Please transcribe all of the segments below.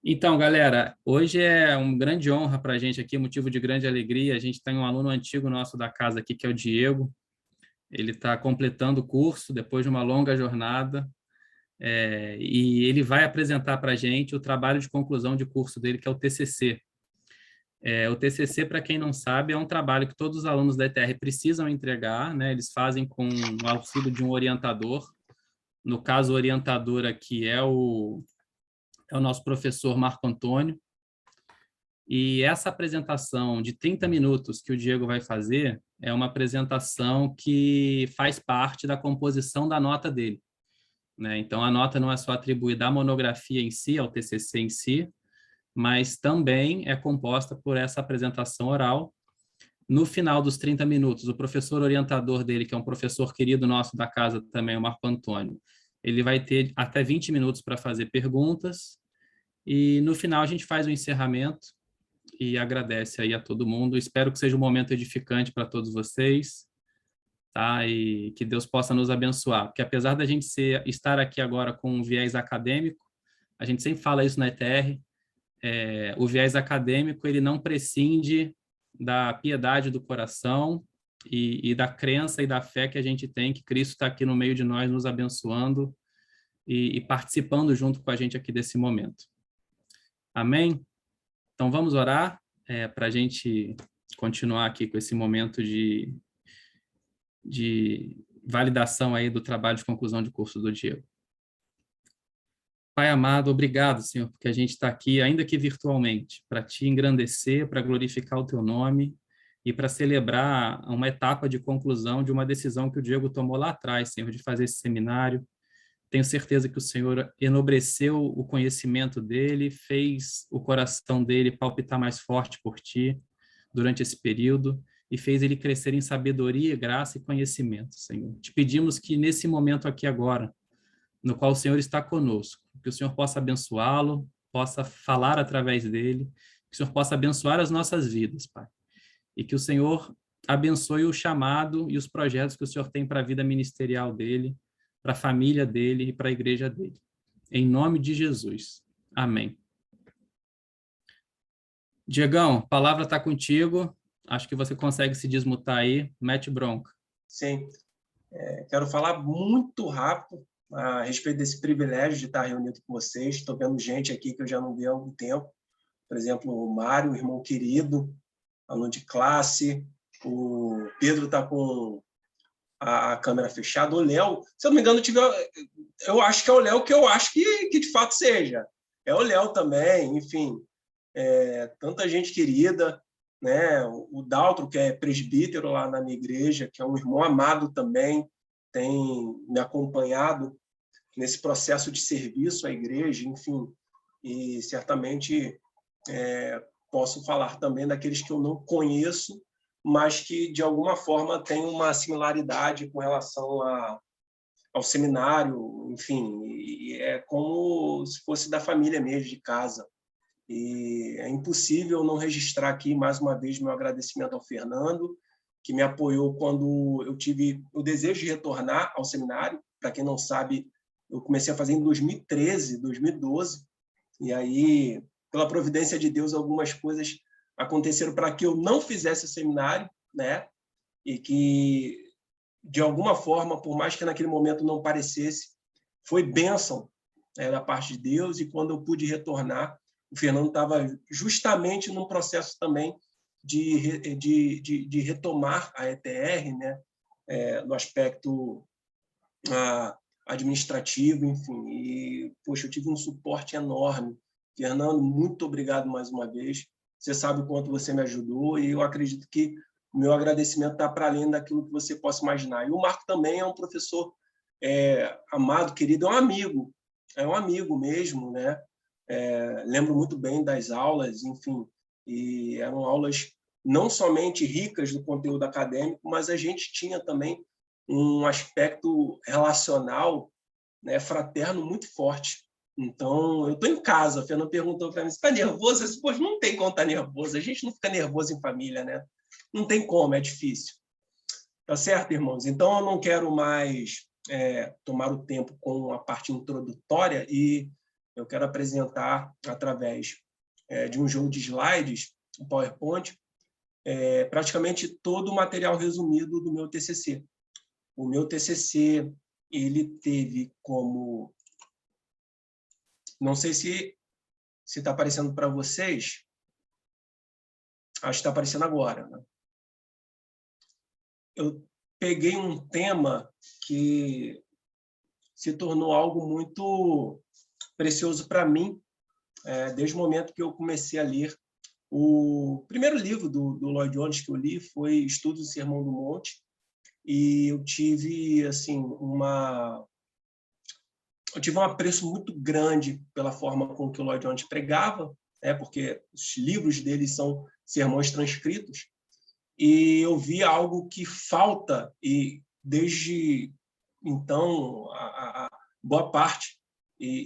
Então, galera, hoje é uma grande honra para a gente aqui, motivo de grande alegria. A gente tem um aluno antigo nosso da casa aqui, que é o Diego. Ele está completando o curso depois de uma longa jornada, e ele vai apresentar para a gente o trabalho de conclusão de curso dele, que é o TCC. O TCC, para quem não sabe, é um trabalho que todos os alunos da ETR precisam entregar, né? Eles fazem com o auxílio de um orientador. No caso, o orientador aqui é o nosso professor Marco Antônio. E essa apresentação de 30 minutos que o Diego vai fazer é uma apresentação que faz parte da composição da nota dele, né? Então, a nota não é só atribuída à monografia em si, ao TCC em si, mas também é composta por essa apresentação oral. No final dos 30 minutos, o professor orientador dele, que é um professor querido nosso da casa também, o Marco Antônio, ele vai ter até 20 minutos para fazer perguntas, e no final a gente faz o encerramento e agradece aí a todo mundo. Espero que seja um momento edificante para todos vocês, tá? E que Deus possa nos abençoar, porque apesar da gente estar aqui agora com um viés acadêmico, a gente sempre fala isso na ETR, o viés acadêmico ele não prescinde da piedade do coração e da crença e da fé que a gente tem que Cristo está aqui no meio de nós, nos abençoando e participando junto com a gente aqui desse momento. Amém? Então, vamos orar para a gente continuar aqui com esse momento de validação aí do trabalho de conclusão de curso do Diego. Pai amado, obrigado, Senhor, porque a gente está aqui, ainda que virtualmente, para te engrandecer, para glorificar o teu nome e para celebrar uma etapa de conclusão de uma decisão que o Diego tomou lá atrás, Senhor, de fazer esse seminário. Tenho certeza que o Senhor enobreceu o conhecimento dele, fez o coração dele palpitar mais forte por ti durante esse período e fez ele crescer em sabedoria, graça e conhecimento, Senhor. Te pedimos que nesse momento aqui agora, no qual o Senhor está conosco, que o Senhor possa abençoá-lo, possa falar através dele, que o Senhor possa abençoar as nossas vidas, Pai. E que o Senhor abençoe o chamado e os projetos que o Senhor tem para a vida ministerial dele, para a família dele e para a igreja dele. Em nome de Jesus. Amém. Diegão, a palavra está contigo. Acho que você consegue se desmutar aí. Mete bronca. Sim. Quero falar muito rápido a respeito desse privilégio de estar reunido com vocês. Estou vendo gente aqui que eu já não vi há algum tempo. Por exemplo, o Mário, um irmão querido, aluno de classe. O Pedro está com a câmera fechada. O Léo, se eu não me engano, eu acho que é o Léo que eu acho que de fato seja. É o Léo também, enfim. Tanta gente querida, né? O Daltro, que é presbítero lá na minha igreja, que é um irmão amado também, tem me acompanhado nesse processo de serviço à igreja, enfim, e certamente posso falar também daqueles que eu não conheço, mas que de alguma forma têm uma similaridade com relação ao seminário, enfim, e é como se fosse da família mesmo, de casa. E é impossível não registrar aqui, mais uma vez, meu agradecimento ao Fernando, que me apoiou quando eu tive o desejo de retornar ao seminário. Para quem não sabe, eu comecei a fazer em 2013, 2012, e aí, pela providência de Deus, algumas coisas aconteceram para que eu não fizesse o seminário, né? E que, de alguma forma, por mais que naquele momento não parecesse, foi bênção da parte de Deus, e quando eu pude retornar, o Fernando estava justamente num processo também de retomar a ETR, né? No aspecto administrativo, enfim. E, poxa, eu tive um suporte enorme. Fernando, muito obrigado mais uma vez. Você sabe o quanto você me ajudou e eu acredito que o meu agradecimento está para além daquilo que você possa imaginar. E o Marco também é um professor amado, querido, é um amigo mesmo, né? Lembro muito bem das aulas, enfim, e eram aulas não somente ricas do conteúdo acadêmico, mas a gente tinha também um aspecto relacional, né, fraterno muito forte. Então, eu estou em casa, a Fernanda perguntou para mim, você está nervoso? Eu disse, poxa, não tem como estar nervoso, a gente não fica nervoso em família, né? Não tem como, é difícil. Tá certo, irmãos? Então, eu não quero mais tomar o tempo com a parte introdutória e eu quero apresentar através de um jogo de slides, um PowerPoint, praticamente todo o material resumido do meu TCC. O meu TCC, ele teve como... Não sei se está aparecendo para vocês. Acho que está aparecendo agora, né? Eu peguei um tema que se tornou algo muito precioso para mim, desde o momento que eu comecei a ler. O primeiro livro do Lloyd Jones que eu li foi Estudos do Sermão do Monte, e eu tive assim um apreço muito grande pela forma com que o Lloyd Jones pregava, porque os livros dele são sermões transcritos, e eu vi algo que falta, e desde então a boa parte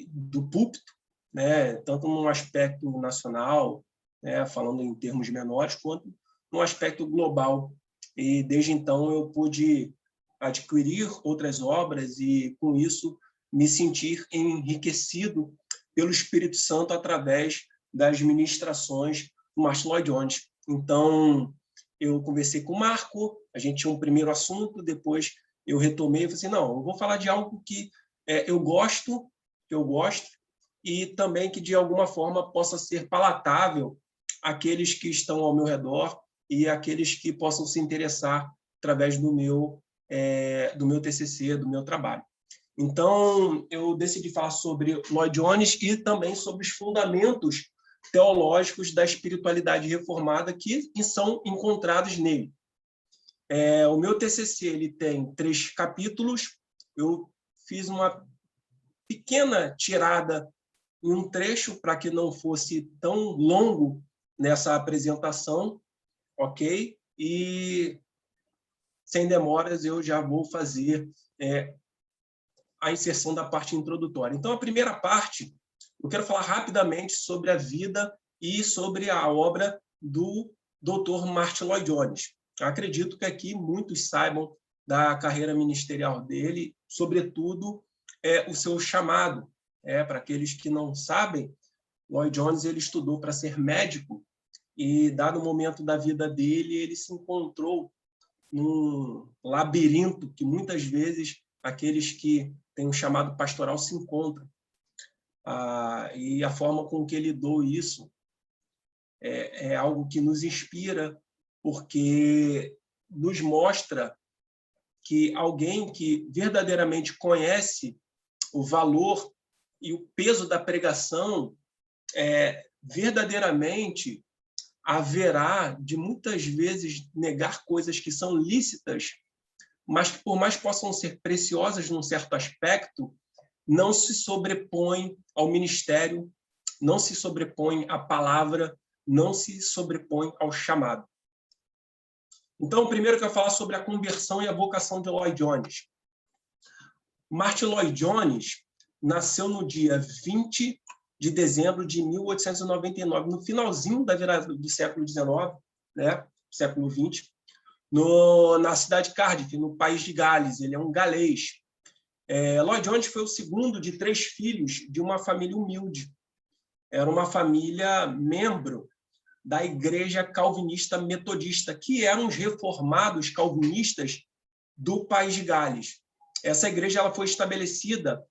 do púlpito, tanto num aspecto nacional, falando em termos menores, quanto num aspecto global. E desde então eu pude adquirir outras obras e, com isso, me sentir enriquecido pelo Espírito Santo através das ministrações do Martyn Lloyd-Jones. Então, eu conversei com o Marco, a gente tinha um primeiro assunto, depois eu retomei e falei assim, não, eu vou falar de algo que eu gosto, e também que, de alguma forma, possa ser palatável àqueles que estão ao meu redor e àqueles que possam se interessar através do meu TCC, do meu trabalho. Então, eu decidi falar sobre Lloyd Jones e também sobre os fundamentos teológicos da espiritualidade reformada que são encontrados nele. O meu TCC ele tem 3 capítulos. Eu fiz uma pequena tirada em um trecho para que não fosse tão longo nessa apresentação, ok? E, sem demoras, eu já vou fazer a inserção da parte introdutória. Então, a primeira parte, eu quero falar rapidamente sobre a vida e sobre a obra do Dr. Martyn Lloyd-Jones. Acredito que aqui muitos saibam da carreira ministerial dele, sobretudo o seu chamado. Para aqueles que não sabem, Lloyd Jones ele estudou para ser médico e, dado o momento da vida dele, ele se encontrou num labirinto que muitas vezes aqueles que têm um chamado pastoral se encontram. E a forma com que ele lidou isso é algo que nos inspira, porque nos mostra que alguém que verdadeiramente conhece o valor e o peso da pregação, verdadeiramente haverá de muitas vezes negar coisas que são lícitas, mas que, por mais possam ser preciosas num certo aspecto, não se sobrepõem ao ministério, não se sobrepõem à palavra, não se sobrepõem ao chamado. Então, primeiro eu quero falar sobre a conversão e a vocação de Lloyd Jones. Martyn Lloyd-Jones nasceu no dia 20 de dezembro de 1899, no finalzinho da virada do século XIX, século XX, na cidade de Cardiff, no país de Gales. Ele é um galês. Lloyd Jones foi o segundo de 3 filhos de uma família humilde. Era uma família membro da Igreja Calvinista Metodista, que eram os reformados calvinistas do país de Gales. Essa igreja ela foi estabelecida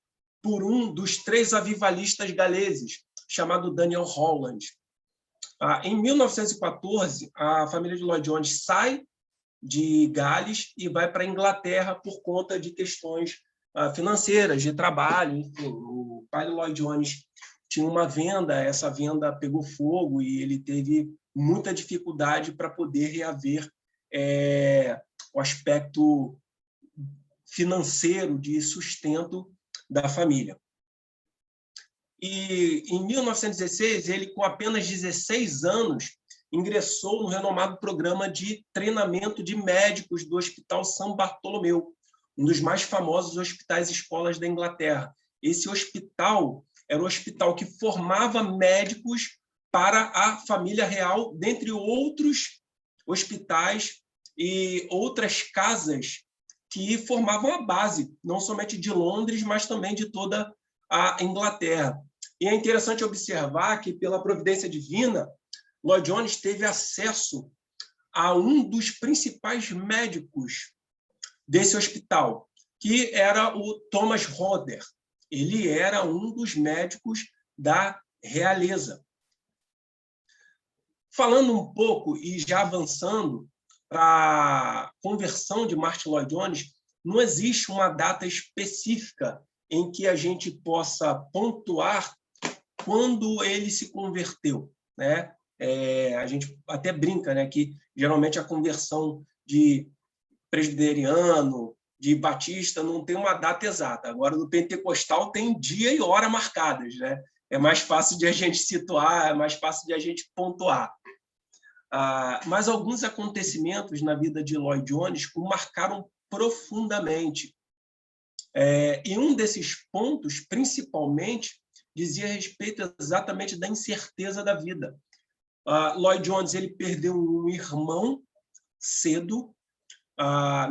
por um dos 3 avivalistas galeses, chamado Daniel Holland. Em 1914, a família de Lloyd Jones sai de Gales e vai para a Inglaterra por conta de questões financeiras, de trabalho. Enfim, o pai de Lloyd Jones tinha uma venda, essa venda pegou fogo e ele teve muita dificuldade para poder reaver o aspecto financeiro de sustento da família. E, em 1916, ele, com apenas 16 anos, ingressou no renomado programa de treinamento de médicos do Hospital São Bartolomeu, um dos mais famosos hospitais e escolas da Inglaterra. Esse hospital era o hospital que formava médicos para a família real, dentre outros hospitais e outras casas que formavam a base, não somente de Londres, mas também de toda a Inglaterra. E é interessante observar que, pela providência divina, Lloyd Jones teve acesso a um dos principais médicos desse hospital, que era o Thomas Roder. Ele era um dos médicos da realeza. Falando um pouco e já avançando para a conversão de Martyn Lloyd Jones, não existe uma data específica em que a gente possa pontuar quando ele se converteu, né? A gente até brinca, né, que geralmente a conversão de presbiteriano, de batista, não tem uma data exata. Agora, no pentecostal, tem dia e hora marcadas, né? É mais fácil de a gente situar, é mais fácil de a gente pontuar. Mas alguns acontecimentos na vida de Lloyd Jones o marcaram profundamente. E um desses pontos, principalmente, dizia respeito exatamente da incerteza da vida. Lloyd Jones ele perdeu um irmão cedo.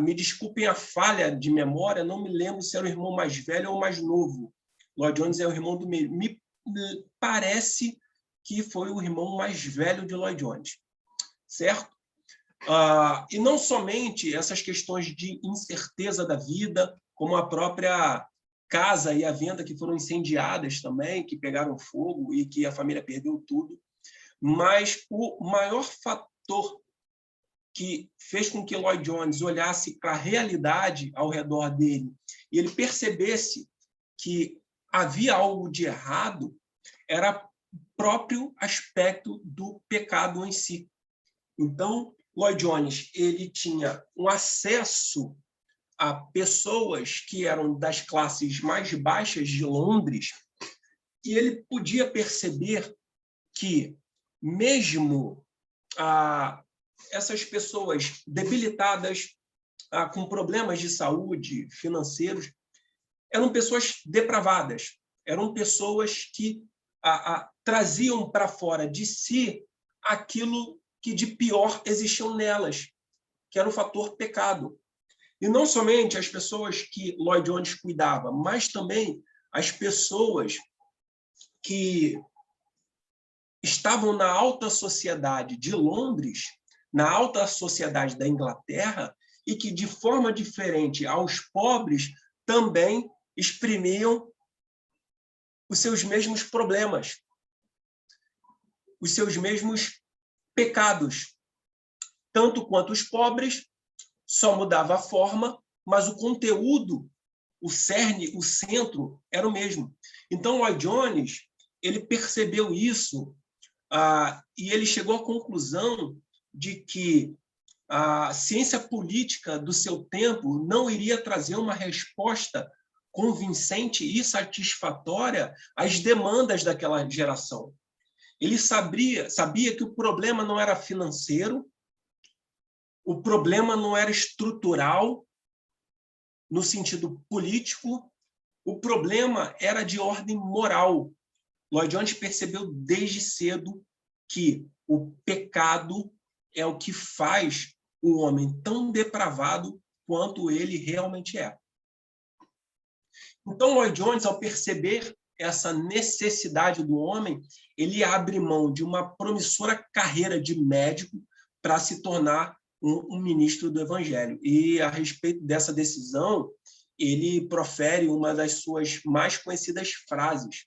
Me desculpem a falha de memória, não me lembro se era o irmão mais velho ou mais novo. Lloyd Jones é o irmão do meio. Me parece que foi o irmão mais velho de Lloyd Jones, certo? E não somente essas questões de incerteza da vida, como a própria casa e a venda que foram incendiadas também, que pegaram fogo e que a família perdeu tudo, mas o maior fator que fez com que Lloyd Jones olhasse para a realidade ao redor dele e ele percebesse que havia algo de errado era o próprio aspecto do pecado em si. Então, Lloyd Jones ele tinha um acesso a pessoas que eram das classes mais baixas de Londres e ele podia perceber que, mesmo essas pessoas debilitadas, com problemas de saúde, financeiros, eram pessoas depravadas, eram pessoas que traziam para fora de si aquilo que de pior existiam nelas, que era o fator pecado. E não somente as pessoas que Lloyd Jones cuidava, mas também as pessoas que estavam na alta sociedade de Londres, na alta sociedade da Inglaterra, e que, de forma diferente aos pobres, também exprimiam os seus mesmos problemas, os seus mesmos pecados. Tanto quanto os pobres, só mudava a forma, mas o conteúdo, o cerne, o centro, era o mesmo. Então, Lloyd Jones ele percebeu isso e ele chegou à conclusão de que a ciência política do seu tempo não iria trazer uma resposta convincente e satisfatória às demandas daquela geração. Ele sabia que o problema não era financeiro, o problema não era estrutural, no sentido político, o problema era de ordem moral. Lloyd Jones percebeu desde cedo que o pecado é o que faz o homem tão depravado quanto ele realmente é. Então, Lloyd Jones, ao perceber essa necessidade do homem, ele abre mão de uma promissora carreira de médico para se tornar um ministro do Evangelho. E, a respeito dessa decisão, ele profere uma das suas mais conhecidas frases: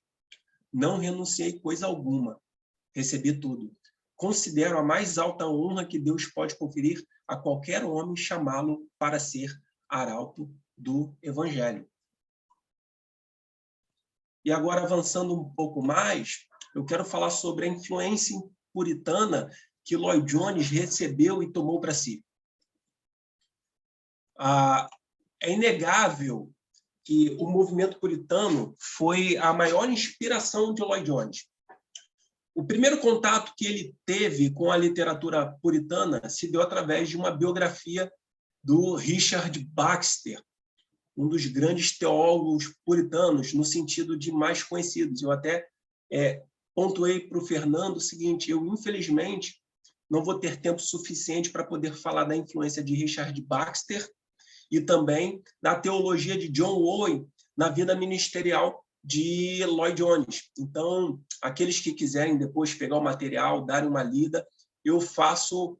não renunciei coisa alguma, recebi tudo. Considero a mais alta honra que Deus pode conferir a qualquer homem chamá-lo para ser arauto do Evangelho. E agora, avançando um pouco mais, eu quero falar sobre a influência puritana que Lloyd Jones recebeu e tomou para si. É inegável que o movimento puritano foi a maior inspiração de Lloyd Jones. O primeiro contato que ele teve com a literatura puritana se deu através de uma biografia do Richard Baxter, um dos grandes teólogos puritanos, no sentido de mais conhecidos. Eu até pontuei para o Fernando o seguinte: eu, infelizmente, não vou ter tempo suficiente para poder falar da influência de Richard Baxter e também da teologia de John Owen na vida ministerial de Lloyd Jones. Então, aqueles que quiserem depois pegar o material, darem uma lida, eu faço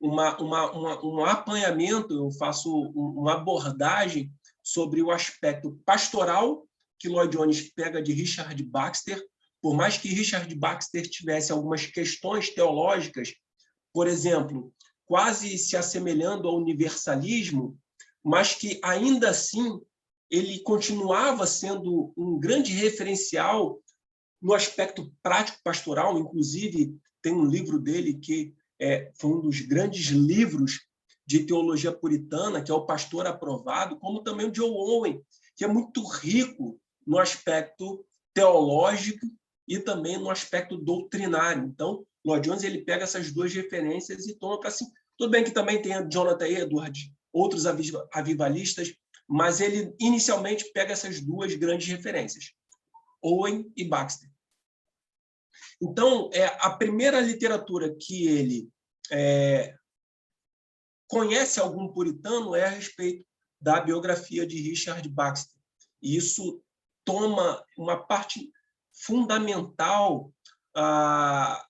um apanhamento, eu faço uma abordagem sobre o aspecto pastoral que Lloyd Jones pega de Richard Baxter, por mais que Richard Baxter tivesse algumas questões teológicas, por exemplo, quase se assemelhando ao universalismo, mas que ainda assim ele continuava sendo um grande referencial no aspecto prático pastoral. Inclusive, tem um livro dele que foi um dos grandes livros de teologia puritana, que é o Pastor Aprovado, como também o Joe Owen, que é muito rico no aspecto teológico e também no aspecto doutrinário. Então, Lloyd Jones ele pega essas duas referências e toma para si. Tudo bem que também tem a Jonathan Edwards, outros avivalistas, mas ele inicialmente pega essas duas grandes referências, Owen e Baxter. Então, a primeira literatura que ele conhece algum puritano é a respeito da biografia de Richard Baxter. E isso toma uma parte fundamental para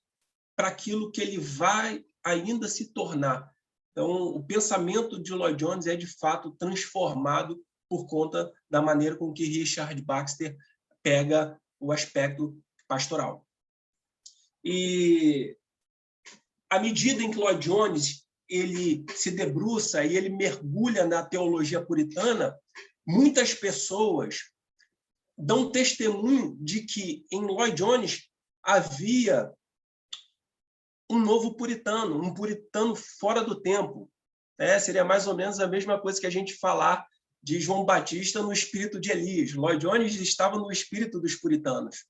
aquilo que ele vai ainda se tornar. Então, o pensamento de Lloyd Jones é, de fato, transformado por conta da maneira com que Richard Baxter pega o aspecto pastoral. E, à medida em que Lloyd Jones ele se debruça e ele mergulha na teologia puritana, muitas pessoas dão testemunho de que em Lloyd Jones havia um novo puritano, um puritano fora do tempo. Seria mais ou menos a mesma coisa que a gente falar de João Batista no espírito de Elias. Lloyd Jones estava no espírito dos puritanos.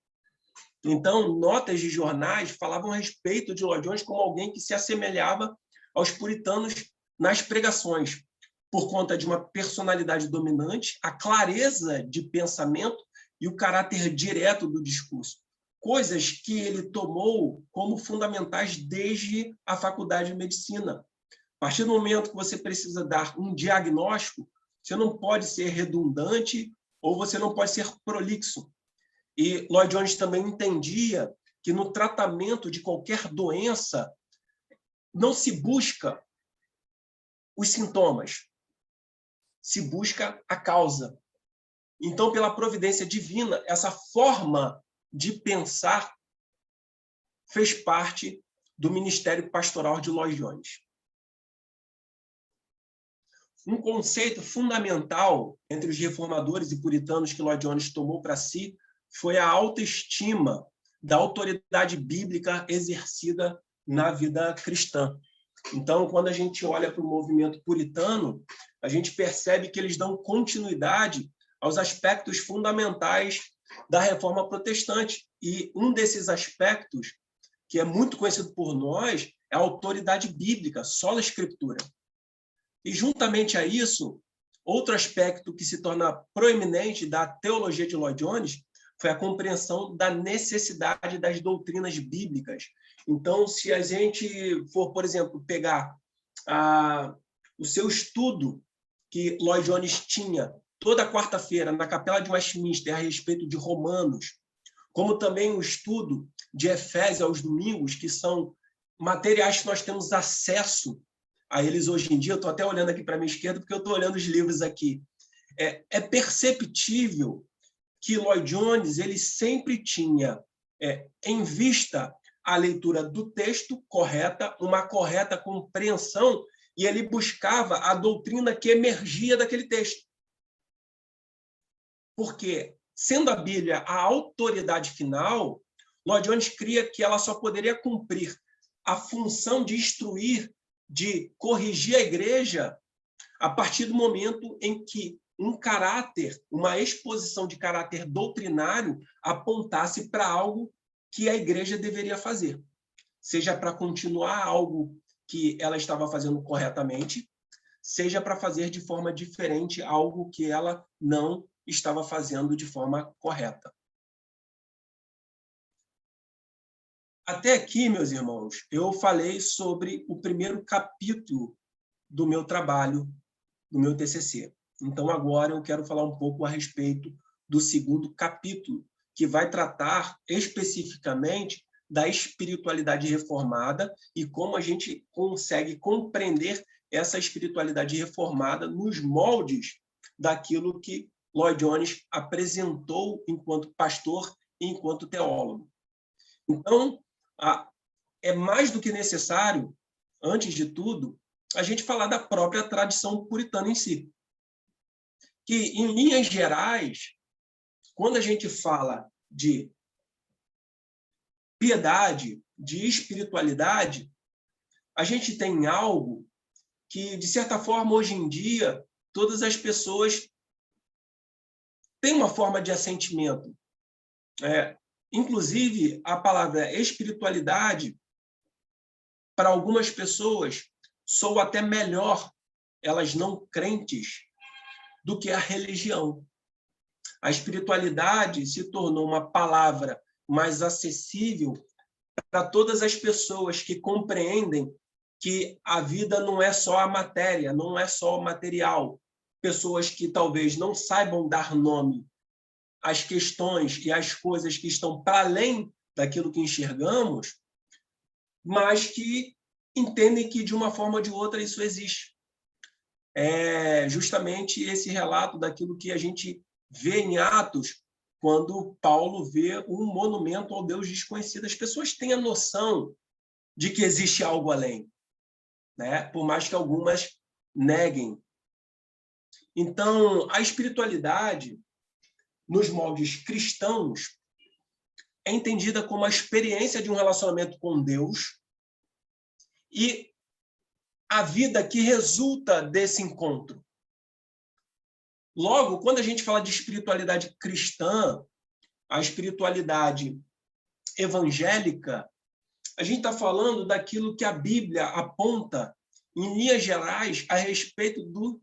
Então, notas de jornais falavam a respeito de Lloyd Jones como alguém que se assemelhava aos puritanos nas pregações, por conta de uma personalidade dominante, a clareza de pensamento e o caráter direto do discurso. Coisas que ele tomou como fundamentais desde a faculdade de medicina. A partir do momento que você precisa dar um diagnóstico, você não pode ser redundante ou você não pode ser prolixo. E Lloyd Jones também entendia que no tratamento de qualquer doença não se busca os sintomas, se busca a causa. Então, pela providência divina, essa forma de pensar fez parte do ministério pastoral de Lloyd Jones. Um conceito fundamental entre os reformadores e puritanos que Lloyd Jones tomou para si foi a autoestima da autoridade bíblica exercida na vida cristã. Então, quando a gente olha para o movimento puritano, a gente percebe que eles dão continuidade aos aspectos fundamentais da reforma protestante. E um desses aspectos, que é muito conhecido por nós, é a autoridade bíblica, sola escritura. E, juntamente a isso, outro aspecto que se torna proeminente da teologia de Lloyd Jones foi a compreensão da necessidade das doutrinas bíblicas. Então, se a gente for, por exemplo, pegar o seu estudo que Lloyd Jones tinha toda quarta-feira na Capela de Westminster a respeito de Romanos, como também o estudo de Efésios aos domingos, que são materiais que nós temos acesso a eles hoje em dia. Eu estou até olhando aqui para a minha esquerda, porque eu estou olhando os livros aqui. É perceptível que Lloyd Jones ele sempre tinha em vista a leitura do texto correta, uma correta compreensão, e ele buscava a doutrina que emergia daquele texto. Porque, sendo a Bíblia a autoridade final, Lloyd Jones cria que ela só poderia cumprir a função de instruir, de corrigir a igreja, a partir do momento em que uma exposição de caráter doutrinário apontasse para algo que a igreja deveria fazer. Seja para continuar algo que ela estava fazendo corretamente, seja para fazer de forma diferente algo que ela não estava fazendo de forma correta. Até aqui, meus irmãos, eu falei sobre o primeiro capítulo do meu trabalho, do meu TCC. Então, agora eu quero falar um pouco a respeito do 2º capítulo, que vai tratar especificamente da espiritualidade reformada e como a gente consegue compreender essa espiritualidade reformada nos moldes daquilo que Lloyd Jones apresentou enquanto pastor e enquanto teólogo. Então, é mais do que necessário, antes de tudo, a gente falar da própria tradição puritana em si. Que, em linhas gerais, quando a gente fala de piedade, de espiritualidade, a gente tem algo que, de certa forma, hoje em dia, todas as pessoas têm uma forma de assentimento. Inclusive, a palavra espiritualidade, para algumas pessoas, soa até melhor, elas não crentes, do que a religião. A espiritualidade se tornou uma palavra mais acessível para todas as pessoas que compreendem que a vida não é só a matéria, não é só o material. Pessoas que talvez não saibam dar nome às questões e às coisas que estão para além daquilo que enxergamos, mas que entendem que, de uma forma ou de outra, isso existe. É justamente esse relato daquilo que a gente vê em Atos, quando Paulo vê um monumento ao Deus desconhecido. As pessoas têm a noção de que existe algo além, né? Por mais que algumas neguem. Então, a espiritualidade, nos moldes cristãos, é entendida como a experiência de um relacionamento com Deus e a vida que resulta desse encontro. Logo, quando a gente fala de espiritualidade cristã, a espiritualidade evangélica, a gente está falando daquilo que a Bíblia aponta, em linhas gerais, a respeito do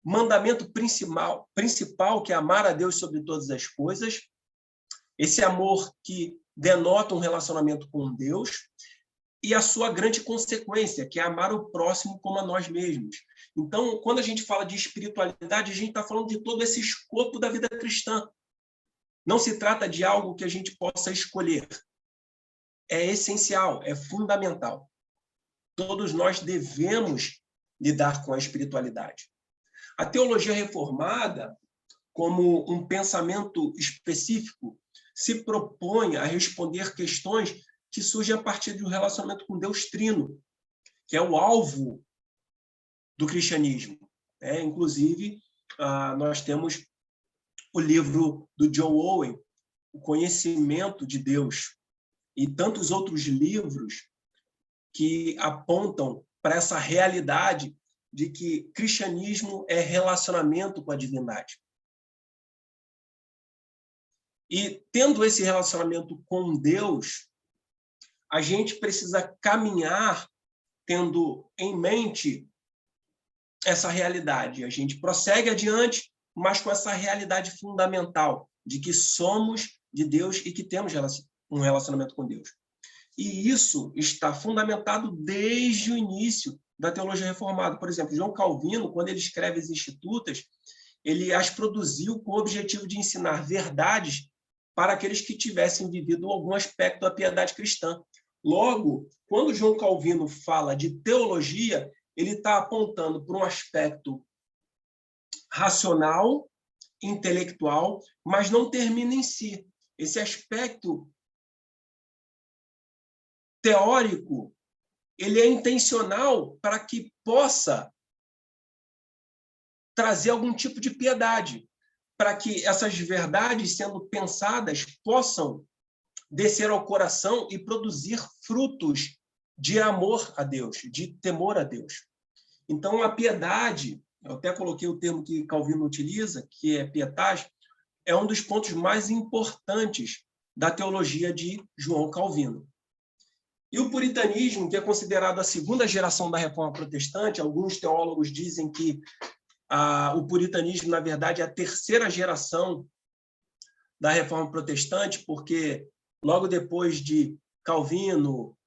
mandamento principal, que é amar a Deus sobre todas as coisas, esse amor que denota um relacionamento com Deus, e a sua grande consequência, que é amar o próximo como a nós mesmos. Então, quando a gente fala de espiritualidade, a gente está falando de todo esse escopo da vida cristã. Não se trata de algo que a gente possa escolher. É essencial, é fundamental. Todos nós devemos lidar com a espiritualidade. A teologia reformada, como um pensamento específico, se propõe a responder questões que surgem a partir do relacionamento com Deus Trino, que é o alvo do cristianismo. Inclusive, nós temos o livro do John Owen, O Conhecimento de Deus, e tantos outros livros que apontam para essa realidade de que cristianismo é relacionamento com a divindade. E, tendo esse relacionamento com Deus, a gente precisa caminhar tendo em mente essa realidade. A gente prossegue adiante, mas com essa realidade fundamental de que somos de Deus e que temos um relacionamento com Deus. E isso está fundamentado desde o início da teologia reformada. Por exemplo, João Calvino, quando ele escreve as Institutas, ele as produziu com o objetivo de ensinar verdades para aqueles que tivessem vivido algum aspecto da piedade cristã. Logo, quando João Calvino fala de teologia, ele está apontando para um aspecto racional, intelectual, mas não termina em si. Esse aspecto teórico, ele é intencional para que possa trazer algum tipo de piedade, para que essas verdades, sendo pensadas, possam descer ao coração e produzir frutos de amor a Deus, de temor a Deus. Então, a piedade, eu até coloquei o termo que Calvino utiliza, que é pietas, é um dos pontos mais importantes da teologia de João Calvino. E o puritanismo, que é considerado a segunda geração da Reforma Protestante, alguns teólogos dizem que o puritanismo, na verdade, é a terceira geração da Reforma Protestante, porque logo depois de Calvino,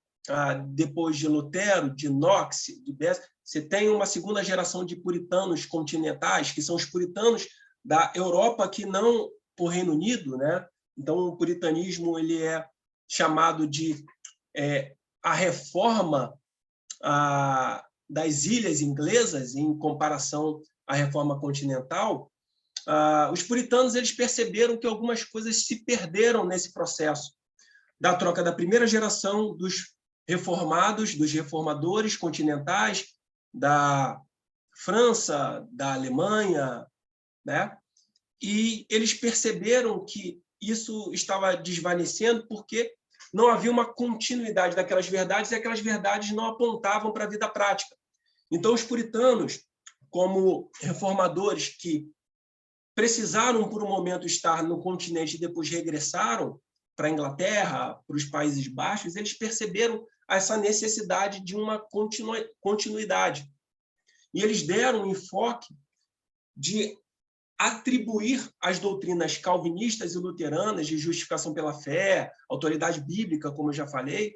depois de Lutero, de Knox, de Bess, você tem uma segunda geração de puritanos continentais, que são os puritanos da Europa que não por Reino Unido, né? Então, o puritanismo ele é chamado de a reforma das ilhas inglesas, em comparação à reforma continental. Os puritanos eles perceberam que algumas coisas se perderam nesse processo da troca da primeira geração dos reformados, dos reformadores continentais, da França, da Alemanha, né? E eles perceberam que isso estava desvanecendo porque não havia uma continuidade daquelas verdades e aquelas verdades não apontavam para a vida prática. Então, os puritanos, como reformadores que precisaram, por um momento, estar no continente e depois regressaram para a Inglaterra, para os Países Baixos, eles perceberam essa necessidade de uma continuidade. E eles deram um enfoque de atribuir as doutrinas calvinistas e luteranas de justificação pela fé, autoridade bíblica, como eu já falei,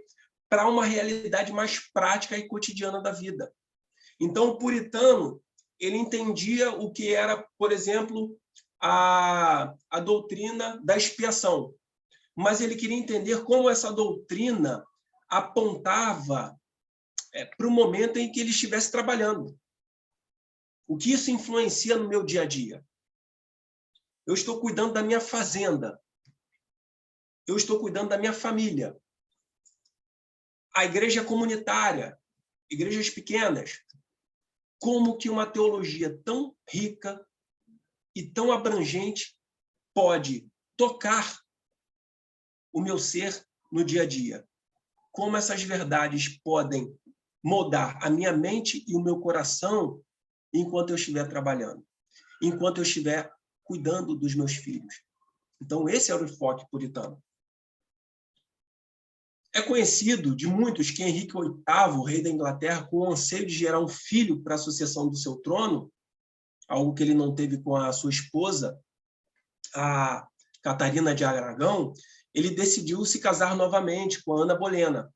para uma realidade mais prática e cotidiana da vida. Então, o puritano ele entendia o que era, por exemplo, a doutrina da expiação, mas ele queria entender como essa doutrina apontava para o momento em que ele estivesse trabalhando. O que isso influencia no meu dia a dia? Eu estou cuidando da minha fazenda. Eu estou cuidando da minha família. A igreja comunitária, igrejas pequenas. Como que uma teologia tão rica e tão abrangente pode tocar o meu ser no dia a dia? Como essas verdades podem moldar a minha mente e o meu coração enquanto eu estiver trabalhando, enquanto eu estiver cuidando dos meus filhos. Então, esse era o enfoque puritano. É conhecido de muitos que Henrique VIII, rei da Inglaterra, com o anseio de gerar um filho para a sucessão do seu trono, algo que ele não teve com a sua esposa, a Catarina de Aragão, ele decidiu se casar novamente com a Ana Bolena.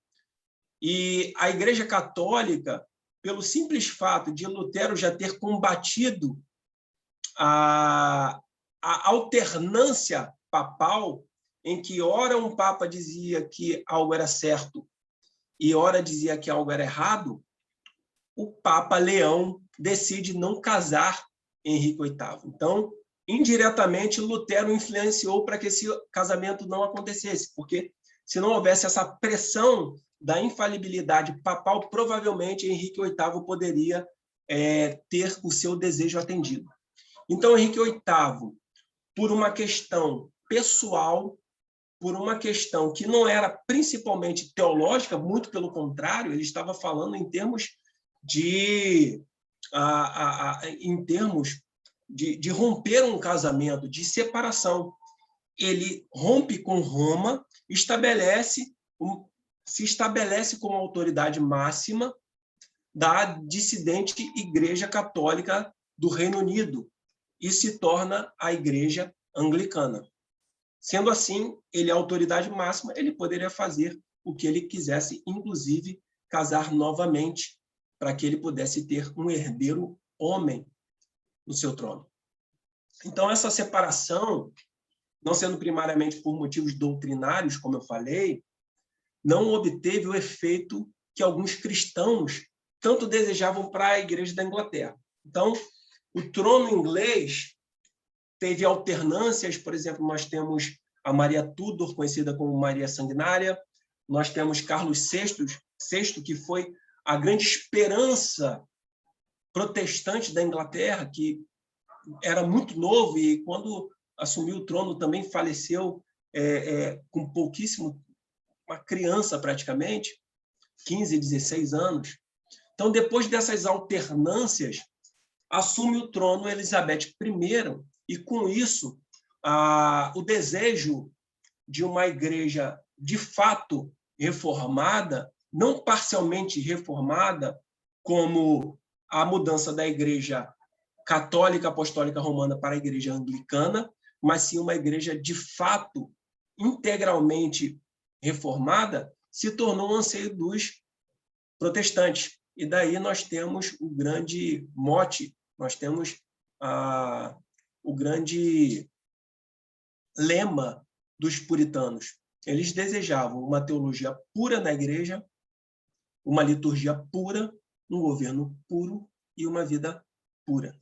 E a Igreja Católica, pelo simples fato de Lutero já ter combatido a alternância papal, em que ora um papa dizia que algo era certo e ora dizia que algo era errado, o Papa Leão decide não casar Henrique VIII. Então, indiretamente, Lutero influenciou para que esse casamento não acontecesse, porque se não houvesse essa pressão da infalibilidade papal, provavelmente Henrique VIII poderia ter o seu desejo atendido. Então, Henrique VIII, por uma questão pessoal, por uma questão que não era principalmente teológica, muito pelo contrário, ele estava falando em termos de romper um casamento, de separação. Ele rompe com Roma, se estabelece como autoridade máxima da dissidente Igreja Católica do Reino Unido e se torna a Igreja Anglicana. Sendo assim, ele é a autoridade máxima, ele poderia fazer o que ele quisesse, inclusive casar novamente, para que ele pudesse ter um herdeiro homem no seu trono. Então, essa separação, não sendo primariamente por motivos doutrinários, como eu falei, não obteve o efeito que alguns cristãos tanto desejavam para a Igreja da Inglaterra. Então, o trono inglês teve alternâncias, por exemplo, nós temos a Maria Tudor, conhecida como Maria Sanguinária, nós temos Carlos VI, que foi a grande esperança protestante da Inglaterra, que era muito novo e, quando assumiu o trono, também faleceu com pouquíssimo, uma criança praticamente, 15, 16 anos. Então, depois dessas alternâncias, assume o trono Elizabeth I, e, com isso, o desejo de uma igreja de fato reformada, não parcialmente reformada, como a mudança da igreja católica apostólica romana para a igreja anglicana, mas sim uma igreja de fato integralmente reformada, se tornou um anseio dos protestantes. E daí nós temos o grande mote, nós temos o grande lema dos puritanos. Eles desejavam uma teologia pura na igreja, uma liturgia pura, um governo puro e uma vida pura.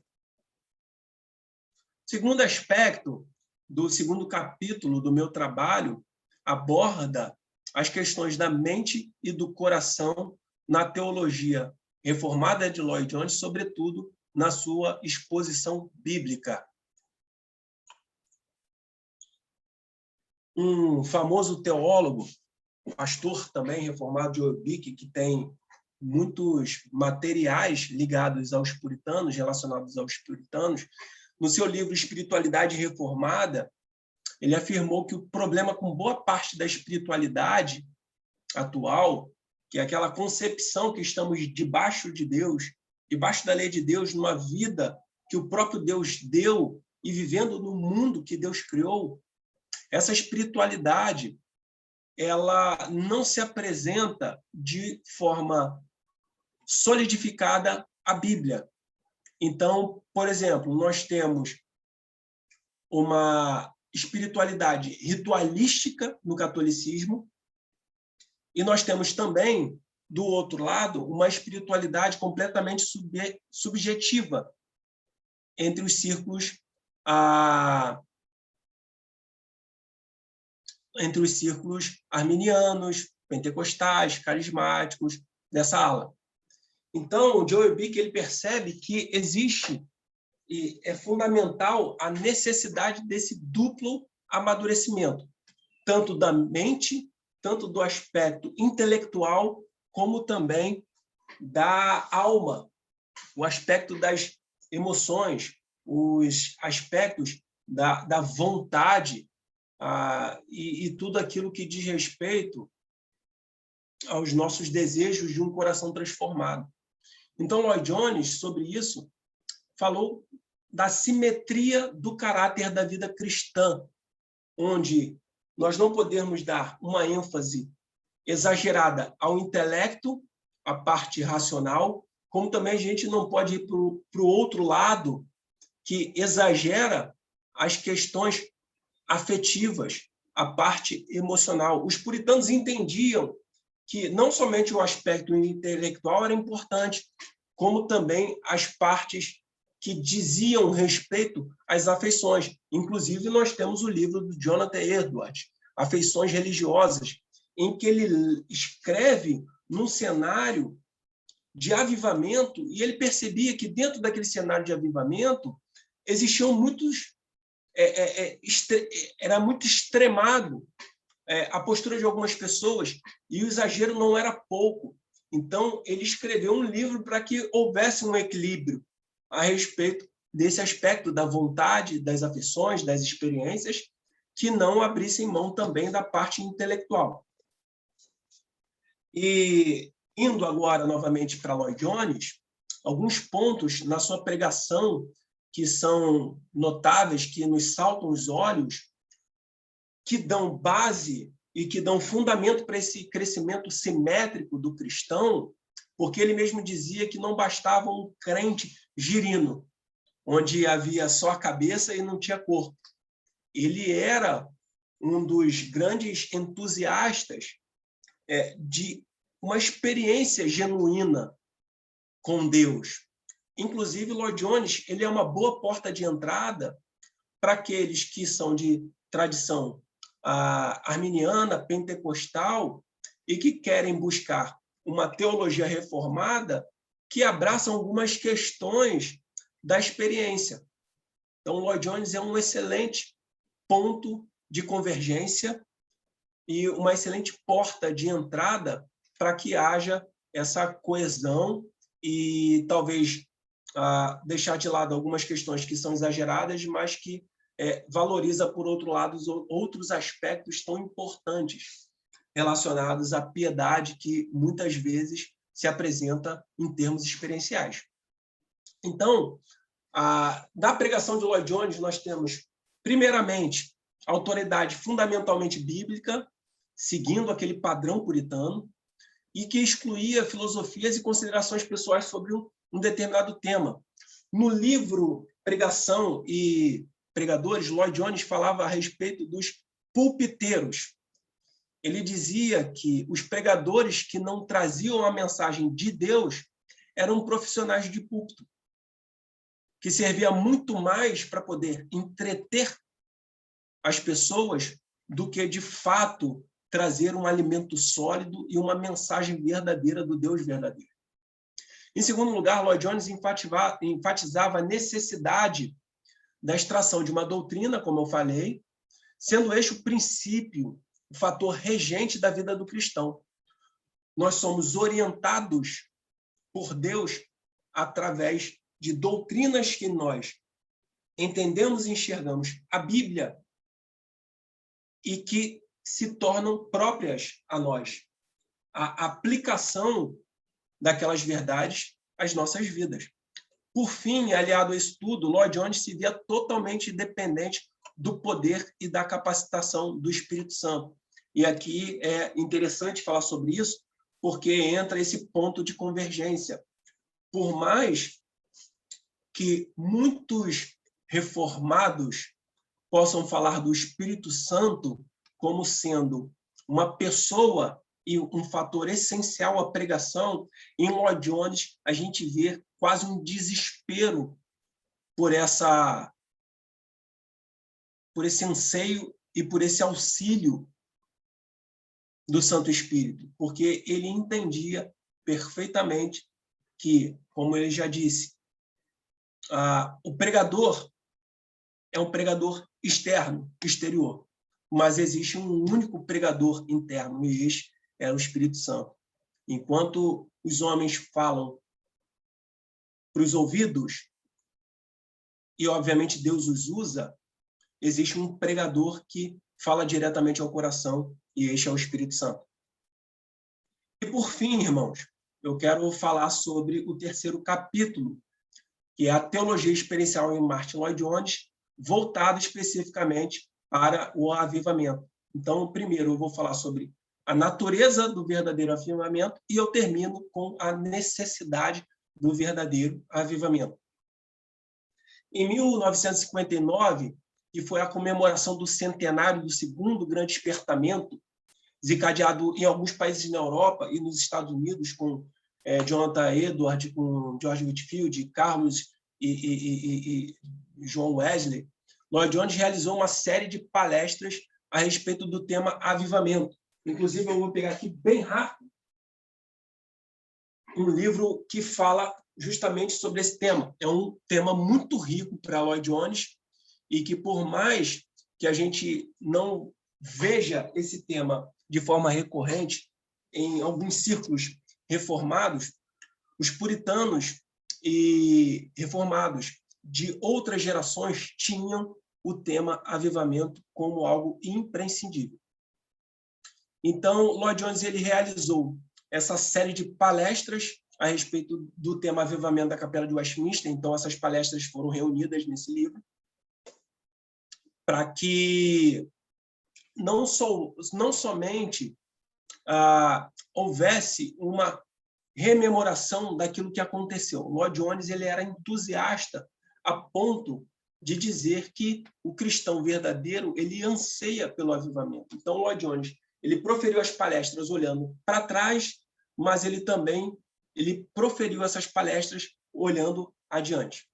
O segundo aspecto do segundo capítulo do meu trabalho aborda as questões da mente e do coração na teologia reformada de Lloyd Jones, sobretudo na sua exposição bíblica. Um famoso teólogo, pastor também reformado, Joel Bick, que tem muitos materiais ligados aos puritanos, relacionados aos puritanos, no seu livro Espiritualidade Reformada, ele afirmou que o problema com boa parte da espiritualidade atual, que é aquela concepção que estamos debaixo de Deus, debaixo da lei de Deus, numa vida que o próprio Deus deu e vivendo no mundo que Deus criou, essa espiritualidade ela não se apresenta de forma solidificada à Bíblia. Então, por exemplo, nós temos uma espiritualidade ritualística no catolicismo e nós temos também, do outro lado, uma espiritualidade completamente subjetiva entre os círculos arminianos, pentecostais, carismáticos, dessa ala. Então, o Joel Bick ele percebe que existe e é fundamental a necessidade desse duplo amadurecimento, tanto da mente, tanto do aspecto intelectual, como também da alma, o aspecto das emoções, os aspectos da vontade, e tudo aquilo que diz respeito aos nossos desejos de um coração transformado. Então, Lloyd Jones, sobre isso, falou da simetria do caráter da vida cristã, onde nós não podemos dar uma ênfase exagerada ao intelecto, à parte racional, como também a gente não pode ir para o outro lado, que exagera as questões afetivas, a parte emocional. Os puritanos entendiam que não somente o aspecto intelectual era importante, como também as partes que diziam respeito às afeições. Inclusive, nós temos o livro do Jonathan Edwards, Afeições Religiosas, em que ele escreve num cenário de avivamento, e ele percebia que dentro daquele cenário de avivamento existiam muitos... era muito extremado a postura de algumas pessoas, e o exagero não era pouco. Então, ele escreveu um livro para que houvesse um equilíbrio a respeito desse aspecto da vontade, das afeições, das experiências, que não abrissem mão também da parte intelectual. E, indo agora novamente para Lloyd Jones, alguns pontos na sua pregação que são notáveis, que nos saltam os olhos, que dão base e que dão fundamento para esse crescimento simétrico do cristão, porque ele mesmo dizia que não bastava um crente girino, onde havia só a cabeça e não tinha corpo. Ele era um dos grandes entusiastas de uma experiência genuína com Deus. Inclusive, Lloyd Jones ele é uma boa porta de entrada para aqueles que são de tradição arminiana, pentecostal, e que querem buscar uma teologia reformada que abraça algumas questões da experiência. Então, Lloyd Jones é um excelente ponto de convergência e uma excelente porta de entrada para que haja essa coesão e talvez deixar de lado algumas questões que são exageradas, mas que valoriza, por outro lado, outros aspectos tão importantes relacionados à piedade que muitas vezes se apresenta em termos experienciais. Então, da pregação de Lloyd Jones, nós temos, primeiramente, autoridade fundamentalmente bíblica, seguindo aquele padrão puritano, e que excluía filosofias e considerações pessoais sobre um determinado tema. No livro Pregação e pregadores, Lloyd Jones falava a respeito dos pulpiteiros. Ele dizia que os pregadores que não traziam a mensagem de Deus eram profissionais de púlpito, que servia muito mais para poder entreter as pessoas do que, de fato, trazer um alimento sólido e uma mensagem verdadeira do Deus verdadeiro. Em segundo lugar, Lloyd Jones enfatizava a necessidade da extração de uma doutrina, como eu falei, sendo este o princípio, o fator regente da vida do cristão. Nós somos orientados por Deus através de doutrinas que nós entendemos e enxergamos a Bíblia e que se tornam próprias a nós. A aplicação daquelas verdades às nossas vidas. Por fim, aliado a isso tudo, Lloyd Jones se via totalmente dependente do poder e da capacitação do Espírito Santo. E aqui é interessante falar sobre isso, porque entra esse ponto de convergência. Por mais que muitos reformados possam falar do Espírito Santo como sendo uma pessoa e um fator essencial à pregação, em Lloyd Jones a gente vê quase um desespero por esse anseio e por esse auxílio do Santo Espírito, porque ele entendia perfeitamente que, como ele já disse, o pregador é um pregador externo, exterior, mas existe um único pregador interno, e este é o Espírito Santo. Enquanto os homens falam para os ouvidos, e obviamente Deus os usa, existe um pregador que fala diretamente ao coração, e este é o Espírito Santo. E por fim, irmãos, eu quero falar sobre o terceiro capítulo, que é a teologia experiencial em Martyn Lloyd Jones, voltada especificamente para o avivamento. Então, primeiro eu vou falar sobre a natureza do verdadeiro avivamento e eu termino com a necessidade do verdadeiro avivamento. Em 1959, que foi a comemoração do centenário do segundo grande despertamento, desencadeado em alguns países na Europa e nos Estados Unidos, com Jonathan Edwards, com George Whitefield, Carlos e John Wesley, Lloyd Jones realizou uma série de palestras a respeito do tema avivamento. Inclusive, eu vou pegar aqui bem rápido um livro que fala justamente sobre esse tema. É um tema muito rico para Lloyd Jones e que, por mais que a gente não veja esse tema de forma recorrente em alguns círculos reformados, os puritanos e reformados de outras gerações tinham o tema avivamento como algo imprescindível. Então, Lloyd Jones ele realizou essa série de palestras a respeito do tema avivamento da Capela de Westminster. Então, essas palestras foram reunidas nesse livro para que não somente houvesse uma rememoração daquilo que aconteceu. Lloyd Jones ele era entusiasta a ponto de dizer que o cristão verdadeiro ele anseia pelo avivamento. Então, Lloyd Jones ele proferiu as palestras olhando para trás, mas ele também proferiu essas palestras olhando adiante.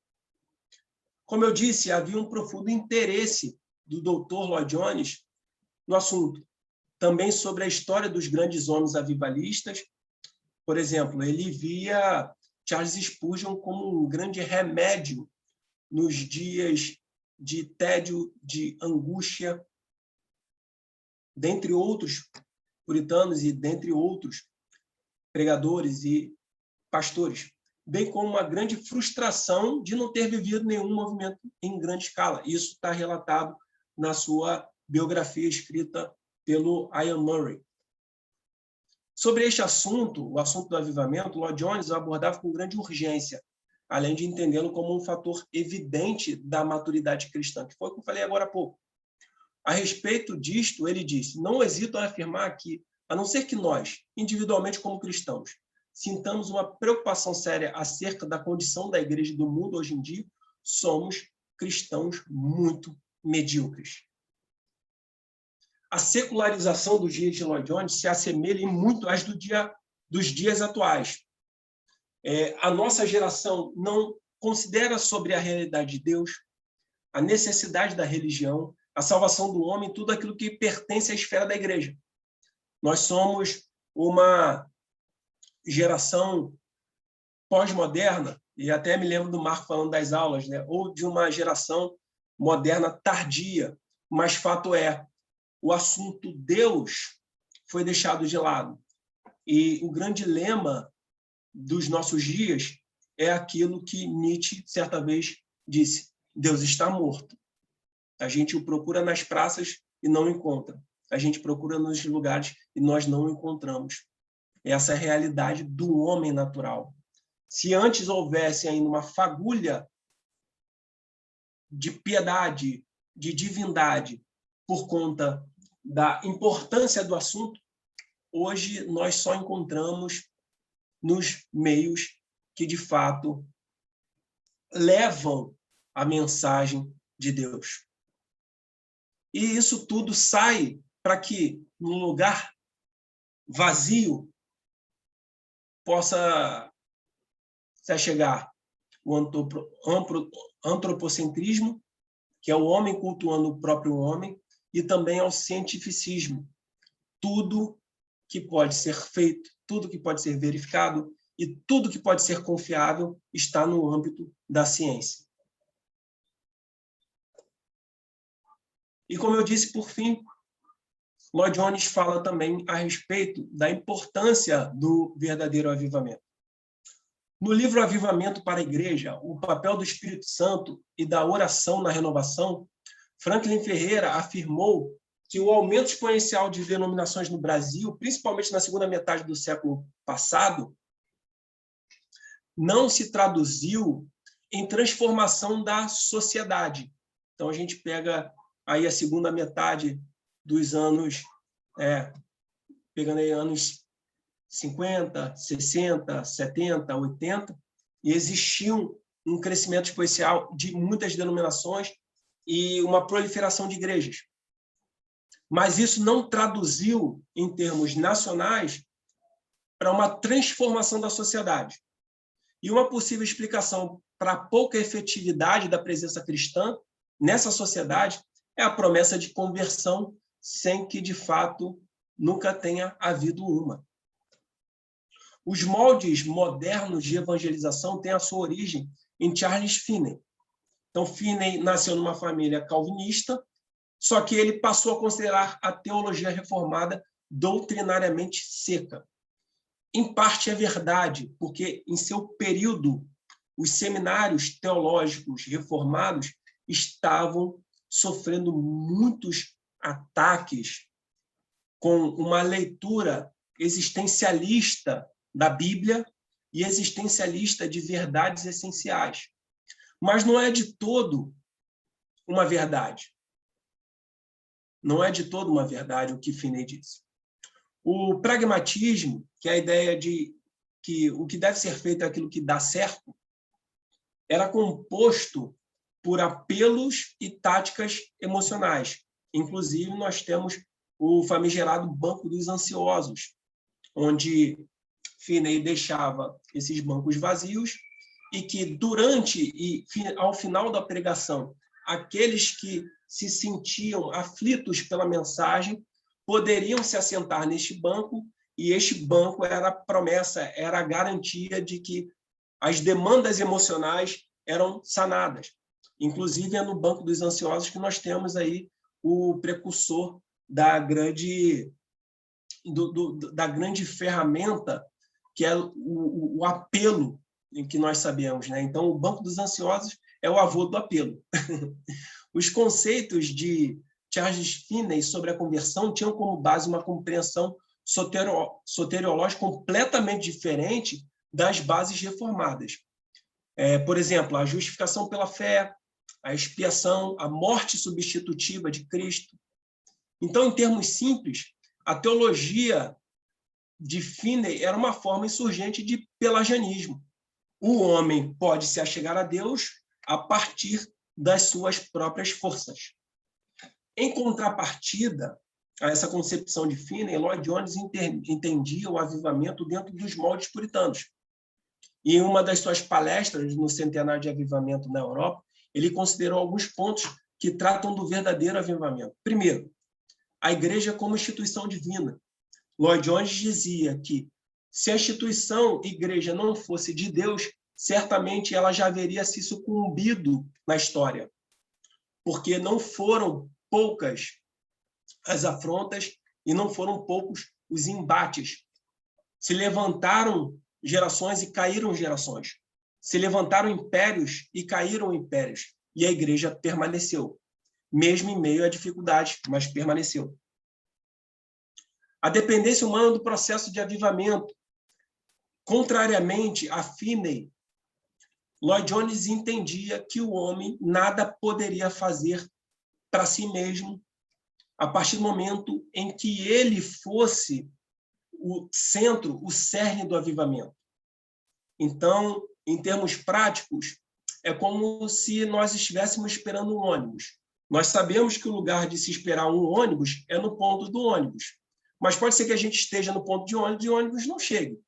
Como eu disse, havia um profundo interesse do Dr. Lloyd Jones no assunto. Também sobre a história dos grandes homens avivalistas. Por exemplo, ele via Charles Spurgeon como um grande remédio nos dias de tédio, de angústia, dentre outros puritanos e dentre outros pregadores e pastores, bem como uma grande frustração de não ter vivido nenhum movimento em grande escala. Isso está relatado na sua biografia escrita pelo Ian Murray. Sobre este assunto, o assunto do avivamento, Lloyd Jones o abordava com grande urgência, além de entendê-lo como um fator evidente da maturidade cristã, que foi o que eu falei agora há pouco. A respeito disto, ele disse: não hesito em afirmar que, a não ser que nós, individualmente como cristãos, sintamos uma preocupação séria acerca da condição da igreja e do mundo hoje em dia, somos cristãos muito medíocres. A secularização dos dias de Lloyd Jones se assemelha muito às dos dias atuais. A nossa geração não considera sobre a realidade de Deus, a necessidade da religião, a salvação do homem, tudo aquilo que pertence à esfera da igreja. Nós somos uma geração pós-moderna, e até me lembro do Marco falando das aulas, né? Ou de uma geração moderna tardia, mas fato é, o assunto Deus foi deixado de lado. E o grande lema dos nossos dias é aquilo que Nietzsche, certa vez, disse: Deus está morto. A gente o procura nas praças e não encontra. A gente procura nos lugares e nós não o encontramos. Essa é a realidade do homem natural. Se antes houvesse ainda uma fagulha de piedade, de divindade, por conta da importância do assunto, hoje nós só encontramos nos meios que, de fato, levam a mensagem de Deus. E isso tudo sai para que, num lugar vazio, possa se chegar o antropocentrismo, que é o homem cultuando o próprio homem, e também ao cientificismo. Tudo que pode ser feito, tudo que pode ser verificado e tudo que pode ser confiável está no âmbito da ciência. E como eu disse, por fim, Lloyd Jones fala também a respeito da importância do verdadeiro avivamento. No livro Avivamento para a Igreja, o papel do Espírito Santo e da oração na renovação, Franklin Ferreira afirmou que o aumento exponencial de denominações no Brasil, principalmente na segunda metade do século passado, não se traduziu em transformação da sociedade. Então, a gente pega aí a segunda metade dos anos, pegando aí anos 50, 60, 70, 80, e existiu um crescimento exponencial de muitas denominações e uma proliferação de igrejas. Mas isso não traduziu, em termos nacionais, para uma transformação da sociedade. E uma possível explicação para a pouca efetividade da presença cristã nessa sociedade é a promessa de conversão, sem que, de fato, nunca tenha havido uma. Os moldes modernos de evangelização têm a sua origem em Charles Finney. Então, Finney nasceu numa família calvinista, só que ele passou a considerar a teologia reformada doutrinariamente seca. Em parte é verdade, porque em seu período os seminários teológicos reformados estavam sofrendo muitos ataques com uma leitura existencialista da Bíblia e existencialista de verdades essenciais. Mas não é de todo uma verdade. Não é de todo uma verdade o que Finney disse. O pragmatismo, que é a ideia de que o que deve ser feito é aquilo que dá certo, era composto por apelos e táticas emocionais. Inclusive, nós temos o famigerado Banco dos Ansiosos, onde Finney deixava esses bancos vazios e que, durante e ao final da pregação, aqueles que se sentiam aflitos pela mensagem poderiam se assentar neste banco, e este banco era a promessa, era a garantia de que as demandas emocionais eram sanadas. Inclusive, é no Banco dos Ansiosos que nós temos aí o precursor da grande ferramenta, que é o apelo, em que nós sabemos, né? Então, o Banco dos Ansiosos é o avô do apelo. Os conceitos de Charles Finney sobre a conversão tinham como base uma compreensão soteriológica completamente diferente das bases reformadas. Por exemplo, a justificação pela fé, a expiação, a morte substitutiva de Cristo. Então, em termos simples, a teologia de Finney era uma forma insurgente de pelagianismo. O homem pode se achegar a Deus a partir das suas próprias forças. Em contrapartida a essa concepção de Finney, Lloyd Jones entendia o avivamento dentro dos moldes puritanos. E em uma das suas palestras no Centenário de Avivamento na Europa, ele considerou alguns pontos que tratam do verdadeiro avivamento. Primeiro, a igreja como instituição divina. Lloyd Jones dizia que se a instituição igreja não fosse de Deus, certamente ela já haveria se sucumbido na história, porque não foram poucas as afrontas e não foram poucos os embates. Se levantaram gerações e caíram gerações. Se levantaram impérios e caíram impérios. E a igreja permaneceu, mesmo em meio a dificuldades, mas permaneceu. A dependência humana do processo de avivamento. Contrariamente a Finney, Lloyd Jones entendia que o homem nada poderia fazer para si mesmo a partir do momento em que ele fosse o centro, o cerne do avivamento. Então, em termos práticos, é como se nós estivéssemos esperando um ônibus. Nós sabemos que o lugar de se esperar um ônibus é no ponto do ônibus. Mas pode ser que a gente esteja no ponto de ônibus e o ônibus não chegue.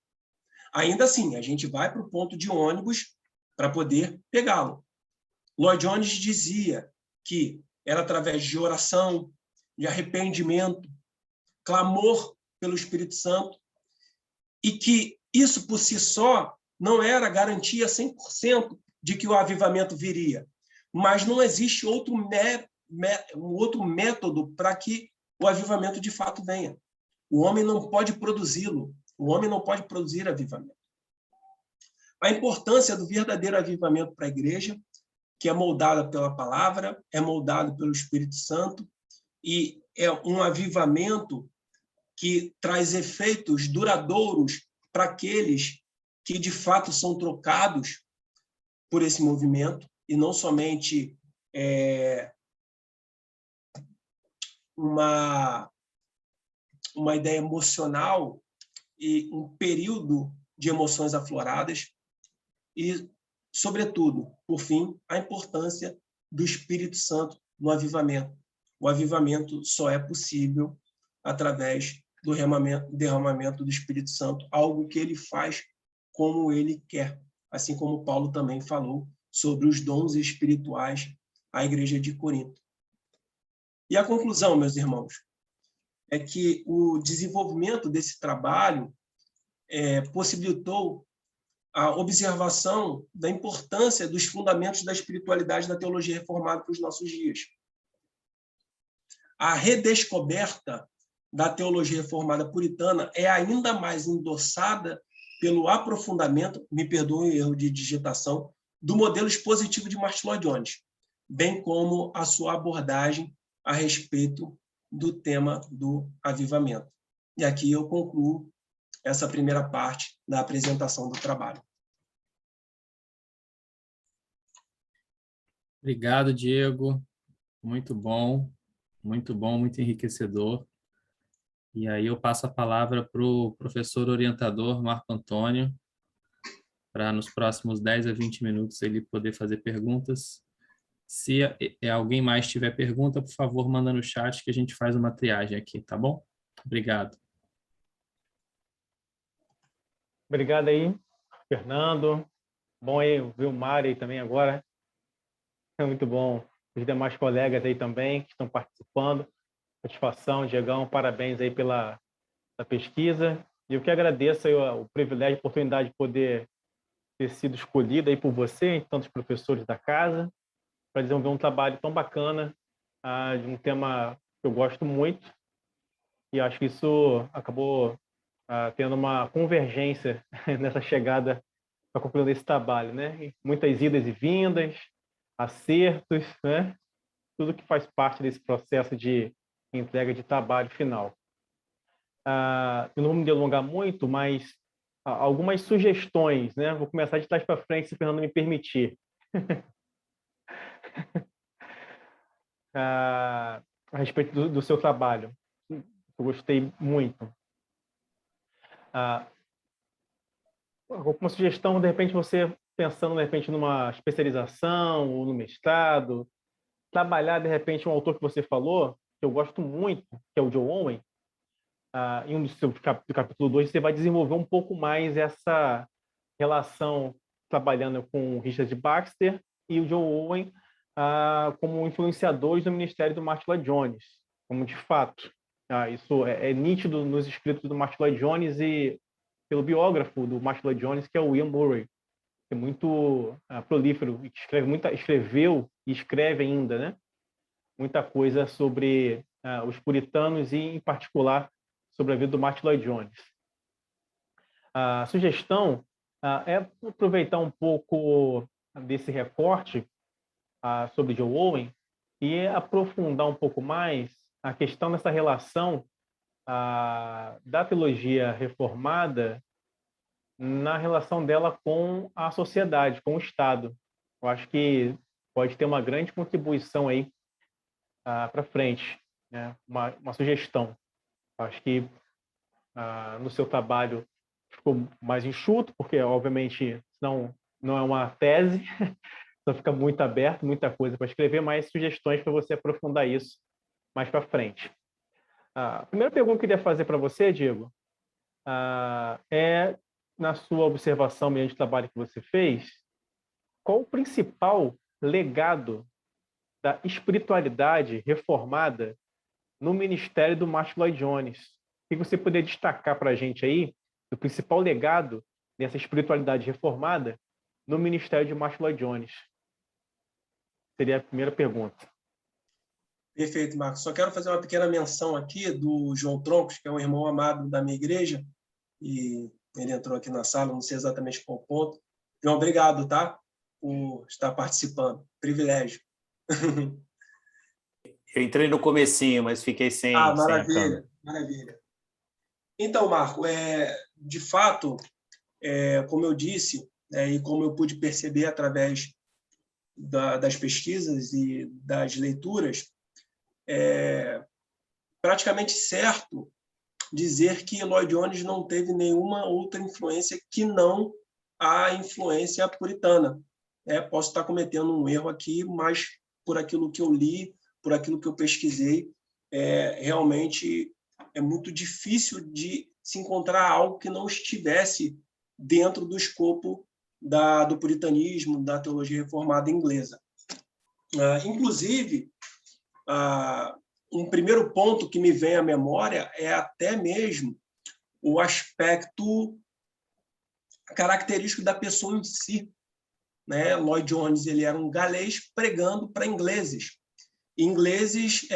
Ainda assim, a gente vai para o ponto de ônibus para poder pegá-lo. Lloyd Jones dizia que era através de oração, de arrependimento, clamor pelo Espírito Santo, e que isso por si só não era garantia 100% de que o avivamento viria. Mas não existe outro método para que o avivamento de fato venha. O homem não pode produzi-lo. O homem não pode produzir avivamento. A importância do verdadeiro avivamento para a igreja, que é moldada pela palavra, é moldado pelo Espírito Santo, e é um avivamento que traz efeitos duradouros para aqueles que, de fato, são trocados por esse movimento, e não somente uma ideia emocional e um período de emoções afloradas, e, sobretudo, por fim, a importância do Espírito Santo no avivamento. O avivamento só é possível através do derramamento do Espírito Santo, algo que ele faz como ele quer, assim como Paulo também falou sobre os dons espirituais à igreja de Corinto. E a conclusão, meus irmãos, é que o desenvolvimento desse trabalho possibilitou a observação da importância dos fundamentos da espiritualidade da teologia reformada para os nossos dias. A redescoberta da teologia reformada puritana é ainda mais endossada pelo aprofundamento, me perdoem o erro de digitação, do modelo expositivo de Martyn Lloyd Jones, bem como a sua abordagem a respeito do tema do avivamento. E aqui eu concluo essa primeira parte da apresentação do trabalho. Obrigado, Diego. Muito bom, muito enriquecedor. E aí eu passo a palavra para o professor orientador Marco Antônio, para nos próximos 10 a 20 minutos ele poder fazer perguntas. Se alguém mais tiver pergunta, por favor, manda no chat que a gente faz uma triagem aqui, tá bom? Obrigado. Obrigado aí, Fernando. Bom aí ver o Mário aí também agora. É muito bom. Os demais colegas aí também que estão participando. Satisfação, Diegão, parabéns aí pela pesquisa. E eu que agradeço aí o privilégio, a oportunidade de poder ter sido escolhido aí por você e tantos professores da casa para desenvolver um trabalho tão bacana de um tema que eu gosto muito. E acho que isso acabou tendo uma convergência nessa chegada para concluir esse trabalho, né? Muitas idas e vindas, acertos, né? Tudo que faz parte desse processo de entrega de trabalho final. Eu não vou me delongar muito, mas algumas sugestões, né? Vou começar de trás para frente, se o Fernando me permitir. A respeito do seu trabalho. Eu gostei muito. Uma sugestão, de repente, você pensando, de repente, numa especialização ou no mestrado, trabalhar, de repente, um autor que você falou, que eu gosto muito, que é o Joe Owen, em um dos seus do capítulo 2, você vai desenvolver um pouco mais essa relação trabalhando com o Richard Baxter e o Joe Owen como influenciadores do ministério do Martyn Lloyd Jones, como de fato. Isso é nítido nos escritos do Martyn Lloyd Jones e pelo biógrafo do Martyn Lloyd Jones, que é o William Murray, que é muito prolífero, escreveu e escreve ainda, né? Muita coisa sobre os puritanos e, em particular, sobre a vida do Martyn Lloyd Jones. A sugestão é aproveitar um pouco desse recorte sobre Joe Owen e aprofundar um pouco mais a questão dessa relação da teologia reformada na relação dela com a sociedade, com o Estado. Eu acho que pode ter uma grande contribuição aí para frente, né? Uma sugestão. Eu acho que no seu trabalho ficou mais enxuto, porque, obviamente, não é uma tese, então fica muito aberto, muita coisa para escrever, mas sugestões para você aprofundar isso mais para frente. A primeira pergunta que eu queria fazer para você, Diego, é, na sua observação mediante o trabalho que você fez, qual o principal legado da espiritualidade reformada no ministério do Martyn Lloyd Jones? O que você poderia destacar para a gente aí do principal legado dessa espiritualidade reformada no ministério de Martyn Lloyd Jones? Seria a primeira pergunta. Perfeito, Marcos. Só quero fazer uma pequena menção aqui do João Troncos, que é um irmão amado da minha igreja, e ele entrou aqui na sala, não sei exatamente qual ponto. João, obrigado, tá? Por estar participando. Privilégio. Eu entrei no comecinho, mas fiquei sem a câmera. Maravilha. Então, Marco, de fato, como eu disse, e como eu pude perceber através das pesquisas e das leituras, é praticamente certo dizer que Lloyd Jones não teve nenhuma outra influência que não a influência puritana. Posso estar cometendo um erro aqui, mas por aquilo que eu li, por aquilo que eu pesquisei, realmente é muito difícil de se encontrar algo que não estivesse dentro do escopo do puritanismo, da teologia reformada inglesa. Inclusive, um primeiro ponto que me vem à memória é até mesmo o aspecto característico da pessoa em si, né? Lloyd Jones, ele era um galês pregando para ingleses. Ingleses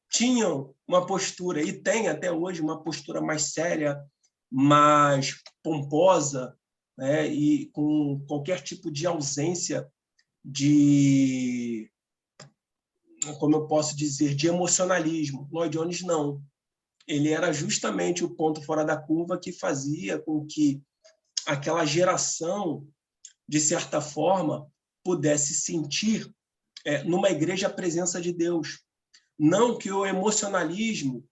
tinham uma postura, e tem até hoje uma postura mais séria, mais pomposa, né? E com qualquer tipo de ausência de, como eu posso dizer, de emocionalismo. Lloyd Jones não. Ele era justamente o ponto fora da curva que fazia com que aquela geração, de certa forma, pudesse sentir numa igreja a presença de Deus. Não que o emocionalismo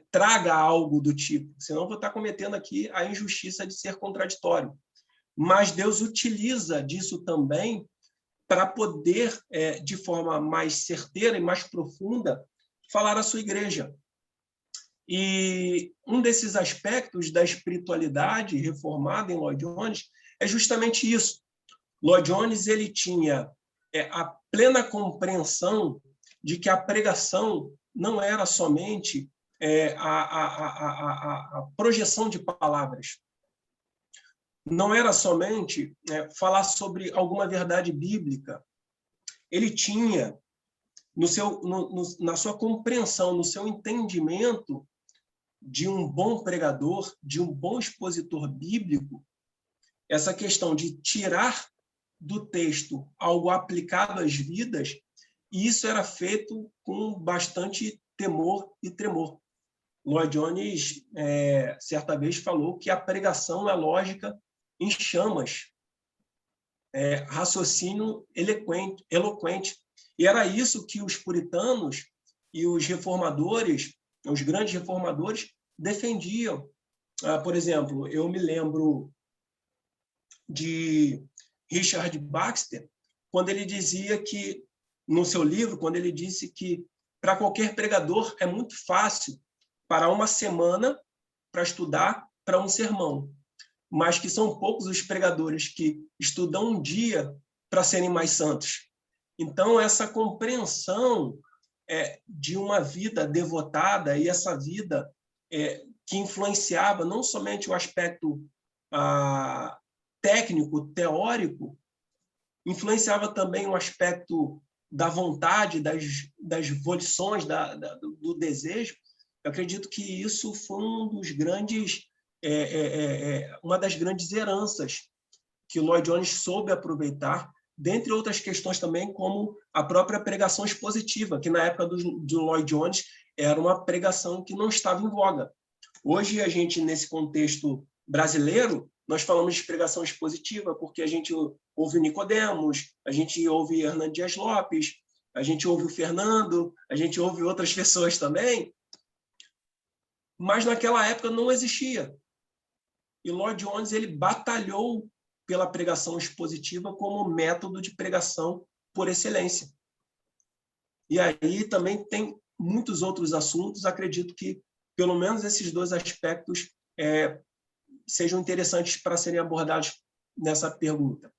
traga algo do tipo, senão vou estar cometendo aqui a injustiça de ser contraditório. Mas Deus utiliza disso também para poder, de forma mais certeira e mais profunda, falar à sua igreja. E um desses aspectos da espiritualidade reformada em Lloyd Jones é justamente isso. Lloyd Jones ele tinha a plena compreensão de que a pregação não era somente a projeção de palavras, não era somente falar sobre alguma verdade bíblica. Ele tinha, na sua compreensão, no seu entendimento de um bom pregador, de um bom expositor bíblico, essa questão de tirar do texto algo aplicado às vidas, e isso era feito com bastante temor e tremor. Lloyd Jones, certa vez, falou que a pregação é lógica em chamas, raciocínio eloquente. E era isso que os puritanos e os reformadores, os grandes reformadores, defendiam. Por exemplo, eu me lembro de Richard Baxter, quando ele dizia que, no seu livro, quando ele disse que para qualquer pregador é muito fácil parar uma semana para estudar para um sermão, mas que são poucos os pregadores que estudam um dia para serem mais santos. Então, essa compreensão de uma vida devotada e essa vida que influenciava não somente o aspecto técnico, teórico, influenciava também o aspecto da vontade, das volições, do desejo. Eu acredito que isso foi uma das grandes heranças que Lloyd Jones soube aproveitar, dentre outras questões também, como a própria pregação expositiva, que na época do Lloyd Jones era uma pregação que não estava em voga. Hoje, a gente, nesse contexto brasileiro, nós falamos de pregação expositiva porque a gente ouve Nicodemos, a gente ouve Hernando Dias Lopes, a gente ouve o Fernando, a gente ouve outras pessoas também, mas naquela época não existia. E Lloyd Jones ele batalhou pela pregação expositiva como método de pregação por excelência. E aí também tem muitos outros assuntos, acredito que pelo menos esses dois aspectos sejam interessantes para serem abordados nessa pergunta.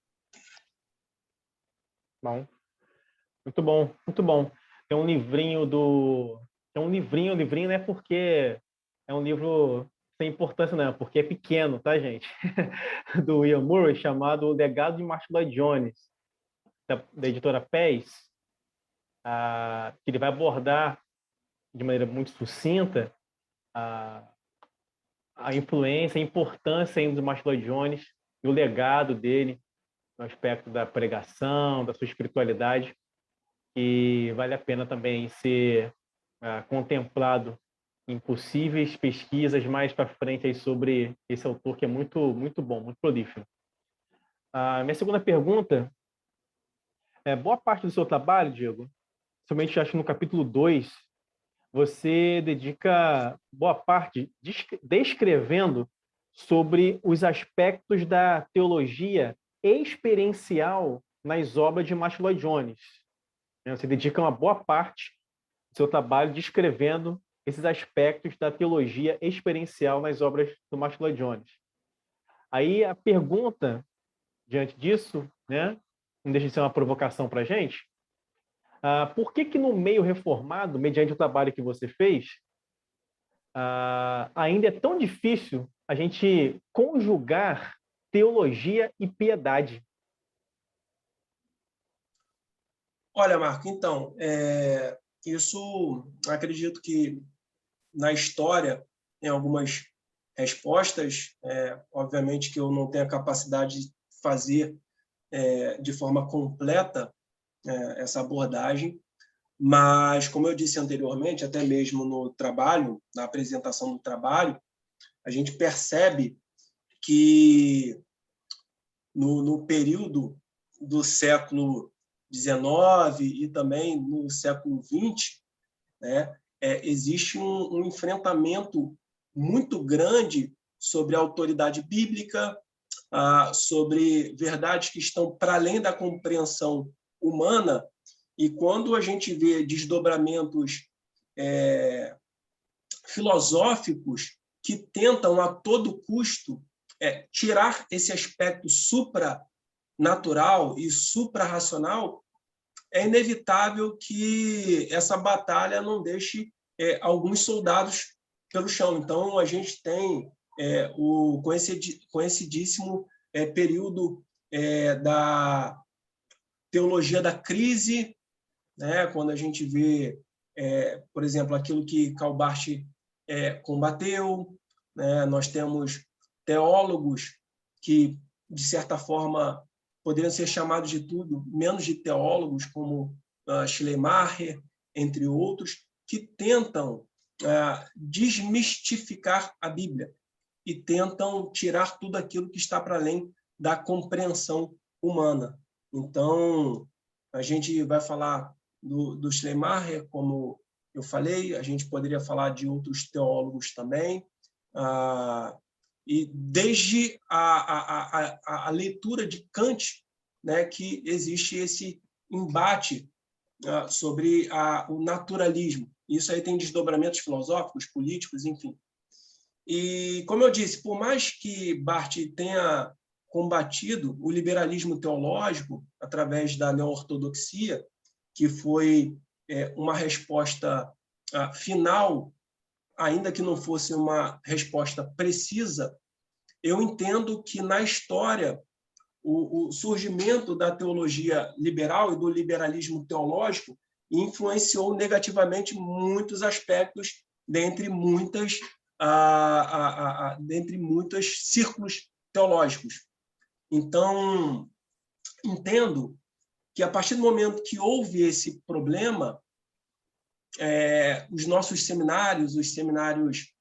Bom, muito bom, muito bom. Tem um livrinho livrinho, né? Porque é um livro sem importância, não, porque é pequeno, tá, gente? Do Ian Murray, chamado O Legado de Martyn Lloyd Jones, da editora Pés, que ele vai abordar de maneira muito sucinta a influência, a importância do Martyn Lloyd Jones e o legado dele no aspecto da pregação, da sua espiritualidade, que vale a pena também ser contemplado em possíveis pesquisas mais para frente aí sobre esse autor, que é muito, muito bom, muito prolífero. Minha segunda pergunta boa parte do seu trabalho, Diego, somente acho que no capítulo 2, você dedica boa parte descrevendo sobre os aspectos da teologia experiencial nas obras de Martyn Lloyd Jones. Você dedica uma boa parte do seu trabalho descrevendo esses aspectos da teologia experiencial nas obras do Martyn Lloyd Jones. Aí a pergunta, diante disso, né, não deixa de ser uma provocação para a gente, por que no meio reformado, mediante o trabalho que você fez, ainda é tão difícil a gente conjugar teologia e piedade? Olha, Marco, então, isso acredito que na história tem algumas respostas, obviamente que eu não tenho a capacidade de fazer de forma completa essa abordagem, mas, como eu disse anteriormente, até mesmo no trabalho, na apresentação do trabalho, a gente percebe que no período do século XIX e também no século XX, né, existe um enfrentamento muito grande sobre a autoridade bíblica, sobre verdades que estão para além da compreensão humana, e quando a gente vê desdobramentos filosóficos que tentam a todo custo tirar esse aspecto supranatural e suprarracional, é inevitável que essa batalha não deixe alguns soldados pelo chão. Então, a gente tem o conhecidíssimo período da teologia da crise, né? Quando a gente vê, por exemplo, aquilo que Karl Barth combateu, né? Nós temos teólogos que, de certa forma, poderiam ser chamados de tudo, menos de teólogos, como Schleiermacher, entre outros, que tentam desmistificar a Bíblia e tentam tirar tudo aquilo que está para além da compreensão humana. Então, a gente vai falar do Schleiermacher, como eu falei, a gente poderia falar de outros teólogos também, e desde a leitura de Kant, né, que existe esse embate sobre o naturalismo. Isso aí tem desdobramentos filosóficos, políticos, enfim. E, como eu disse, por mais que Barth tenha combatido o liberalismo teológico através da neo-ortodoxia, que foi uma resposta final, ainda que não fosse uma resposta precisa, eu entendo que, na história, o surgimento da teologia liberal e do liberalismo teológico influenciou negativamente muitos aspectos dentre muitos círculos teológicos. Então, entendo que, a partir do momento que houve esse problema, os nossos seminários, os seminários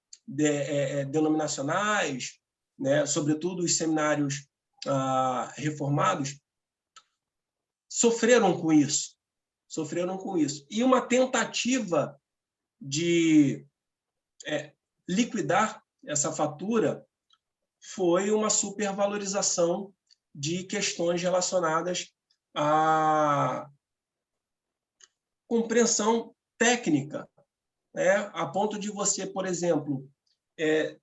denominacionais, né, sobretudo os seminários reformados, sofreram com isso. E uma tentativa de liquidar essa fatura foi uma supervalorização de questões relacionadas à compreensão técnica, né? A ponto de você, por exemplo,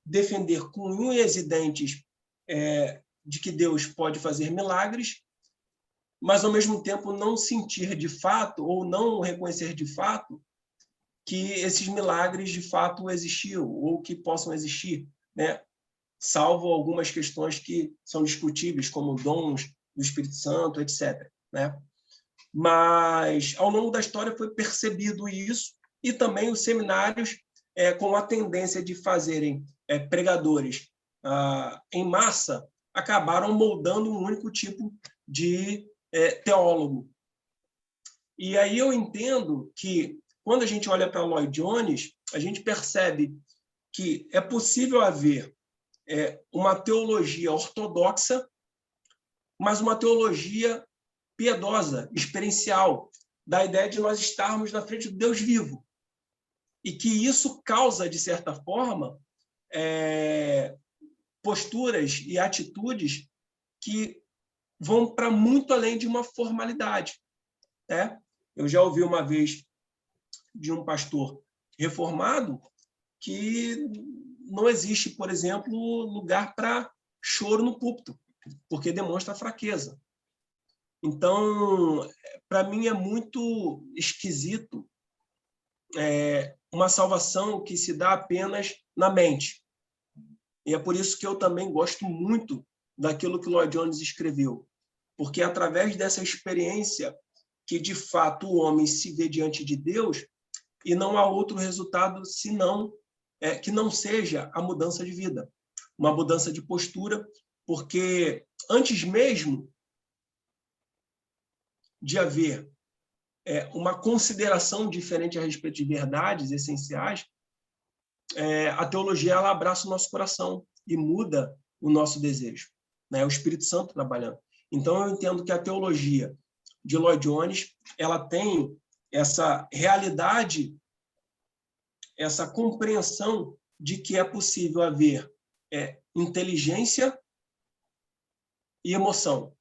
defender com unhas e dentes de que Deus pode fazer milagres, mas, ao mesmo tempo, não sentir de fato ou não reconhecer de fato que esses milagres de fato existiam ou que possam existir, né? Salvo algumas questões que são discutíveis, como dons do Espírito Santo, etc., né? Mas, ao longo da história, foi percebido isso, e também os seminários, com a tendência de fazerem pregadores em massa, acabaram moldando um único tipo de teólogo. E aí eu entendo que, quando a gente olha para Lloyd Jones, a gente percebe que é possível haver uma teologia ortodoxa, mas uma teologia piedosa, experiencial, da ideia de nós estarmos na frente do Deus vivo. E que isso causa, de certa forma, posturas e atitudes que vão para muito além de uma formalidade, né? Eu já ouvi uma vez de um pastor reformado que não existe, por exemplo, lugar para choro no púlpito, porque demonstra fraqueza. Então, para mim é muito esquisito uma salvação que se dá apenas na mente. E é por isso que eu também gosto muito daquilo que Lloyd Jones escreveu, porque é através dessa experiência que, de fato, o homem se vê diante de Deus e não há outro resultado senão que não seja a mudança de vida, uma mudança de postura, porque antes mesmo de haver uma consideração diferente a respeito de verdades essenciais, a teologia ela abraça o nosso coração e muda o nosso desejo, né? O Espírito Santo trabalhando. Então, eu entendo que a teologia de Lloyd Jones ela tem essa realidade, essa compreensão de que é possível haver inteligência e emoção,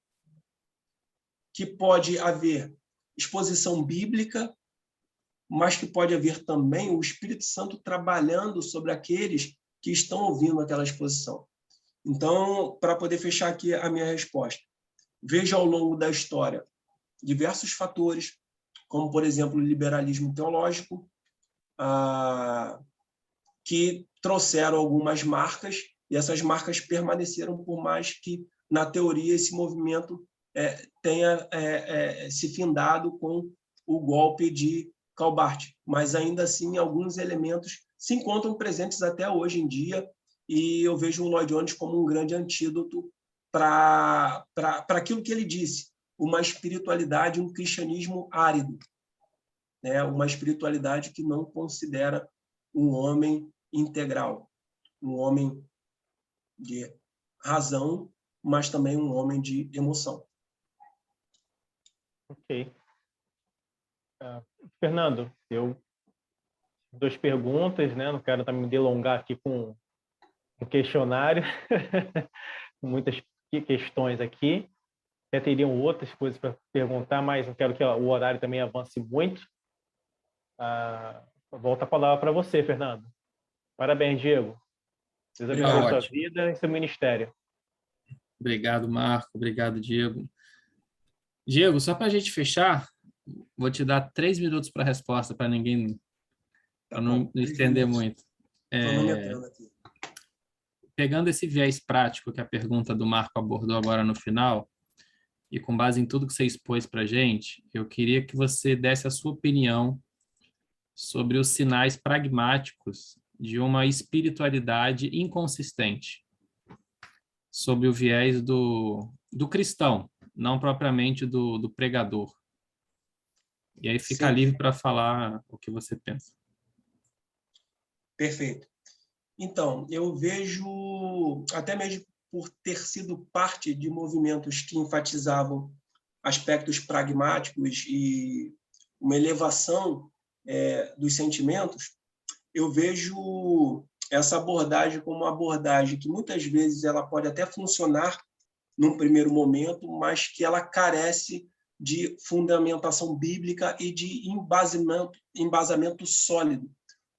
que pode haver exposição bíblica, mas que pode haver também o Espírito Santo trabalhando sobre aqueles que estão ouvindo aquela exposição. Então, para poder fechar aqui a minha resposta, veja ao longo da história diversos fatores, como, por exemplo, o liberalismo teológico, que trouxeram algumas marcas, e essas marcas permaneceram por mais que, na teoria, esse movimento tenha se findado com o golpe de Calbart. Mas, ainda assim, alguns elementos se encontram presentes até hoje em dia, e eu vejo o Lloyd Jones como um grande antídoto para aquilo que ele disse, uma espiritualidade, um cristianismo árido, né? Uma espiritualidade que não considera um homem integral, um homem de razão, mas também um homem de emoção. Ok. Fernando, duas perguntas, né? Não quero também me delongar aqui com um questionário, com muitas questões aqui. até teriam outras coisas para perguntar, mas não quero que o horário também avance muito. Volto a palavra para você, Fernando. Parabéns, Diego. Deus abençoe a sua vida e seu ministério. Obrigado, Marco. Obrigado, Diego. Diego, só para a gente fechar, vou te dar 3 minutos para a resposta, para ninguém, para não estender muito. Pegando esse viés prático que a pergunta do Marco abordou agora no final, e com base em tudo que você expôs para a gente, eu queria que você desse a sua opinião sobre os sinais pragmáticos de uma espiritualidade inconsistente, sob o viés do cristão, não propriamente do pregador. E aí fica livre para falar o que você pensa. Perfeito. Então, eu vejo, até mesmo por ter sido parte de movimentos que enfatizavam aspectos pragmáticos e uma elevação dos sentimentos, eu vejo essa abordagem como uma abordagem que muitas vezes ela pode até funcionar num primeiro momento, mas que ela carece de fundamentação bíblica e de embasamento sólido.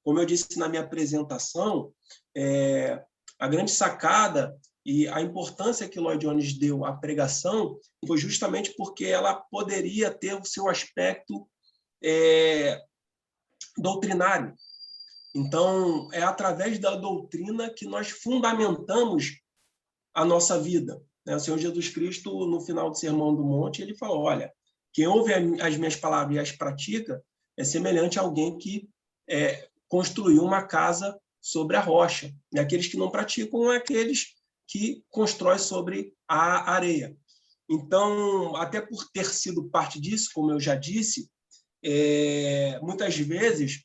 Como eu disse na minha apresentação, a grande sacada e a importância que Lloyd Jones deu à pregação foi justamente porque ela poderia ter o seu aspecto doutrinário. Então, é através da doutrina que nós fundamentamos a nossa vida. O Senhor Jesus Cristo, no final do Sermão do Monte, ele falou, olha, quem ouve as minhas palavras e as pratica é semelhante a alguém que construiu uma casa sobre a rocha. E aqueles que não praticam são aqueles que constroem sobre a areia. Então, até por ter sido parte disso, como eu já disse, muitas vezes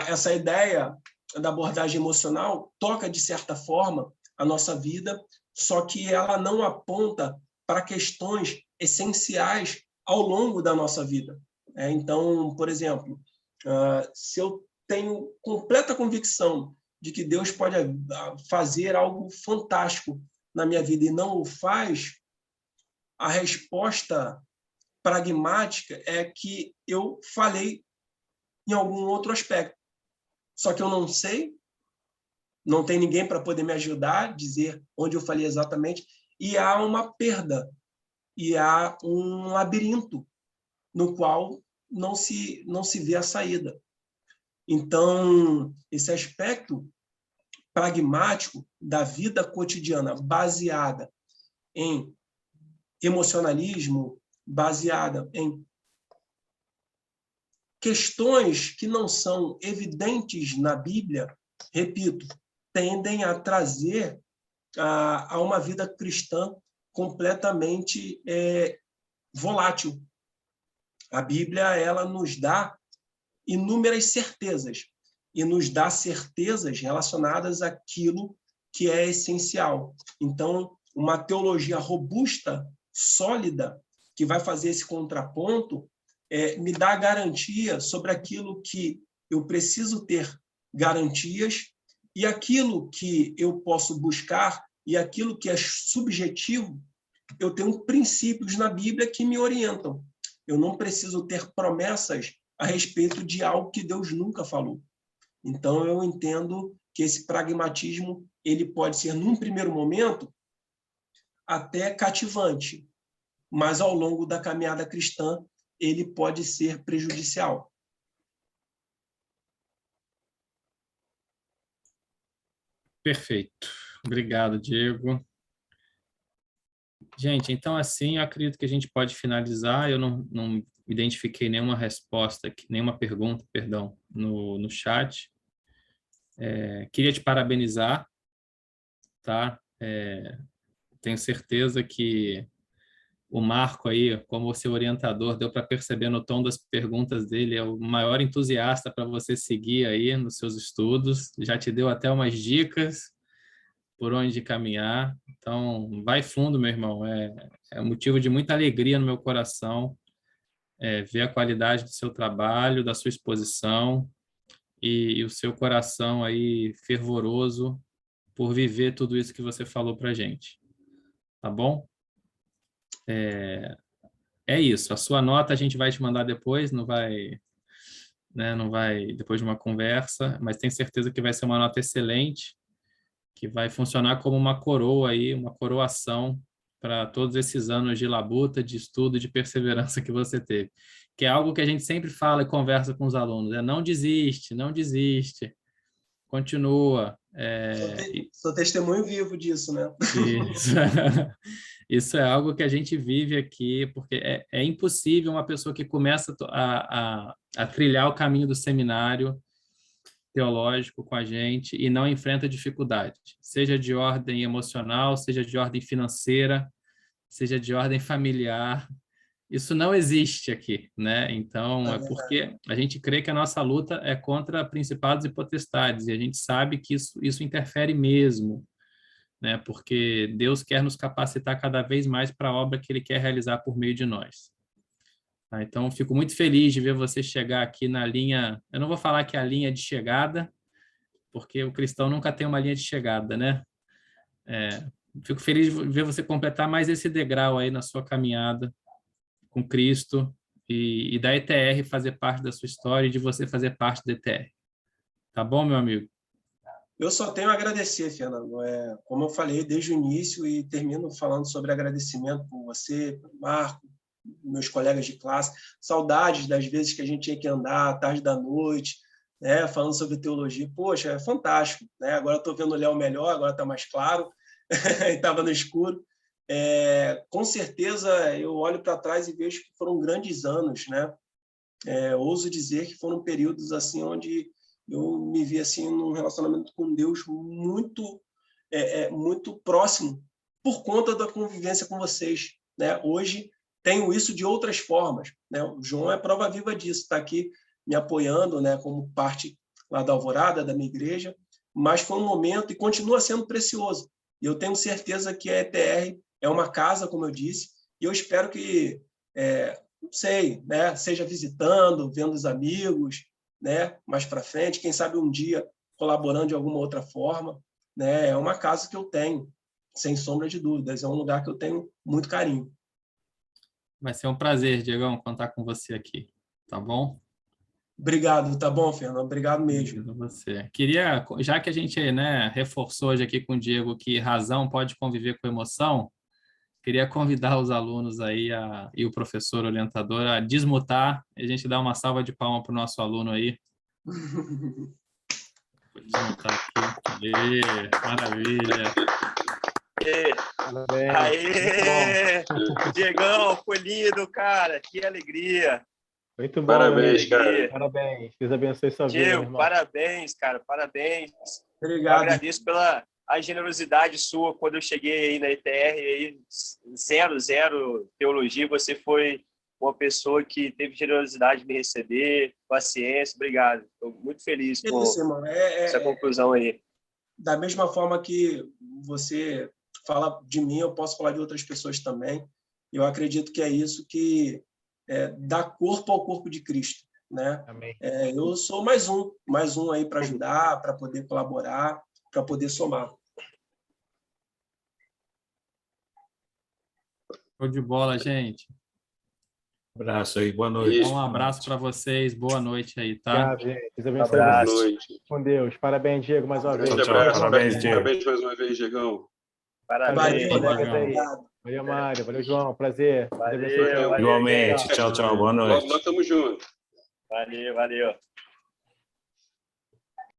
essa ideia da abordagem emocional toca, de certa forma, a nossa vida, só que ela não aponta para questões essenciais ao longo da nossa vida. Então, por exemplo, se eu tenho completa convicção de que Deus pode fazer algo fantástico na minha vida e não o faz, a resposta pragmática é que eu falei em algum outro aspecto. Só que eu não sei, não tem ninguém para poder me ajudar, dizer onde eu falei exatamente, e há uma perda, e há um labirinto no qual não se vê a saída. Então, esse aspecto pragmático da vida cotidiana, baseada em emocionalismo, baseada em questões que não são evidentes na Bíblia, repito, tendem a trazer a uma vida cristã completamente volátil. A Bíblia ela nos dá inúmeras certezas e nos dá certezas relacionadas àquilo que é essencial. Então, uma teologia robusta, sólida, que vai fazer esse contraponto, me dá garantia sobre aquilo que eu preciso ter garantias e aquilo que eu posso buscar e aquilo que é subjetivo, eu tenho princípios na Bíblia que me orientam. Eu não preciso ter promessas a respeito de algo que Deus nunca falou. Então, eu entendo que esse pragmatismo ele pode ser, num primeiro momento, até cativante, mas ao longo da caminhada cristã, ele pode ser prejudicial. Perfeito. Obrigado, Diego. Gente, então assim, eu acredito que a gente pode finalizar. Eu não identifiquei nenhuma resposta, nenhuma pergunta, perdão, no chat. Queria te parabenizar, tá? Tenho certeza que o Marco aí, como seu orientador, deu para perceber no tom das perguntas dele, é o maior entusiasta para você seguir aí nos seus estudos. Já te deu até umas dicas por onde caminhar. Então, vai fundo, meu irmão. É motivo de muita alegria no meu coração ver a qualidade do seu trabalho, da sua exposição e o seu coração aí fervoroso por viver tudo isso que você falou para a gente. Tá bom? É isso. A sua nota a gente vai te mandar depois, não vai, né, não vai depois de uma conversa, mas tenho certeza que vai ser uma nota excelente, que vai funcionar como uma coroa aí, uma coroação para todos esses anos de labuta, de estudo, de perseverança que você teve. Que é algo que a gente sempre fala e conversa com os alunos, não desiste, não desiste, continua. Sou testemunho vivo disso, né? Isso. Isso é algo que a gente vive aqui, porque é impossível uma pessoa que começa a trilhar o caminho do seminário teológico com a gente e não enfrenta dificuldade, seja de ordem emocional, seja de ordem financeira, seja de ordem familiar. Isso não existe aqui, né? Então, é porque a gente crê que a nossa luta é contra principados e potestades, e a gente sabe que isso interfere mesmo, né? Porque Deus quer nos capacitar cada vez mais para a obra que Ele quer realizar por meio de nós. Tá? Então, fico muito feliz de ver você chegar aqui na linha. Eu não vou falar que é a linha de chegada, porque o cristão nunca tem uma linha de chegada, né? Fico feliz de ver você completar mais esse degrau aí na sua caminhada com Cristo e da ETR fazer parte da sua história e de você fazer parte da ETR. Tá bom, meu amigo? Eu só tenho a agradecer, Fernando. Como eu falei desde o início e termino falando sobre agradecimento por você, por Marco, meus colegas de classe, saudades das vezes que a gente tinha que andar à tarde da noite, né, falando sobre teologia. Poxa, é fantástico, né? Agora estou vendo o Léo melhor, agora está mais claro, estava no escuro. Com certeza, eu olho para trás e vejo que foram grandes anos, né? Ouso dizer que foram períodos assim onde eu me vi assim num relacionamento com Deus muito muito próximo por conta da convivência com vocês, né? Hoje tenho isso de outras formas, né? O João é prova viva disso, está aqui me apoiando, né, como parte lá da Alvorada, da minha igreja, mas foi um momento e continua sendo precioso. E eu tenho certeza que a ETR é uma casa, como eu disse, e eu espero que, não sei, né, seja visitando, vendo os amigos, né, mais para frente, quem sabe um dia colaborando de alguma outra forma, né? É uma casa que eu tenho, sem sombra de dúvidas, é um lugar que eu tenho muito carinho. Vai ser um prazer, Diegão, contar com você aqui, tá bom? Obrigado, tá bom, Fernando? Obrigado mesmo. Obrigado a você. Queria, já que a gente, né, reforçou hoje aqui com o Diego que razão pode conviver com emoção, queria convidar os alunos aí e o professor orientador a desmutar e a gente dar uma salva de palmas para o nosso aluno aí. Vou desmutar aqui. Maravilha. Aê! Diegão, foi lindo, cara. Que alegria. Muito bom. Parabéns, cara. Parabéns. Deus abençoe sua vida, Diego, meu irmão. parabéns, cara. Parabéns. Obrigado. Eu agradeço pela generosidade sua quando eu cheguei aí na ETR, aí, zero teologia. Você foi uma pessoa que teve generosidade de me receber, paciência. Obrigado. Estou muito feliz com essa conclusão aí. Da mesma forma que você fala de mim, eu posso falar de outras pessoas também. Eu acredito que é isso que dá corpo ao corpo de Cristo, né? Amém. Eu sou mais um aí para ajudar, para poder colaborar, para poder somar. Show de bola, gente. Um abraço aí, boa noite. Um abraço para vocês, boa noite aí, tá? Obrigado, gente. Deus abençoe vocês. Com Deus. Parabéns, Diego, mais uma vez. Parabéns, Diego. Parabéns mais uma vez, Diegão. Parabéns. Valeu, Mário. Valeu, João. Prazer. Valeu. Igualmente. Tchau, boa noite. Nós estamos juntos. Valeu.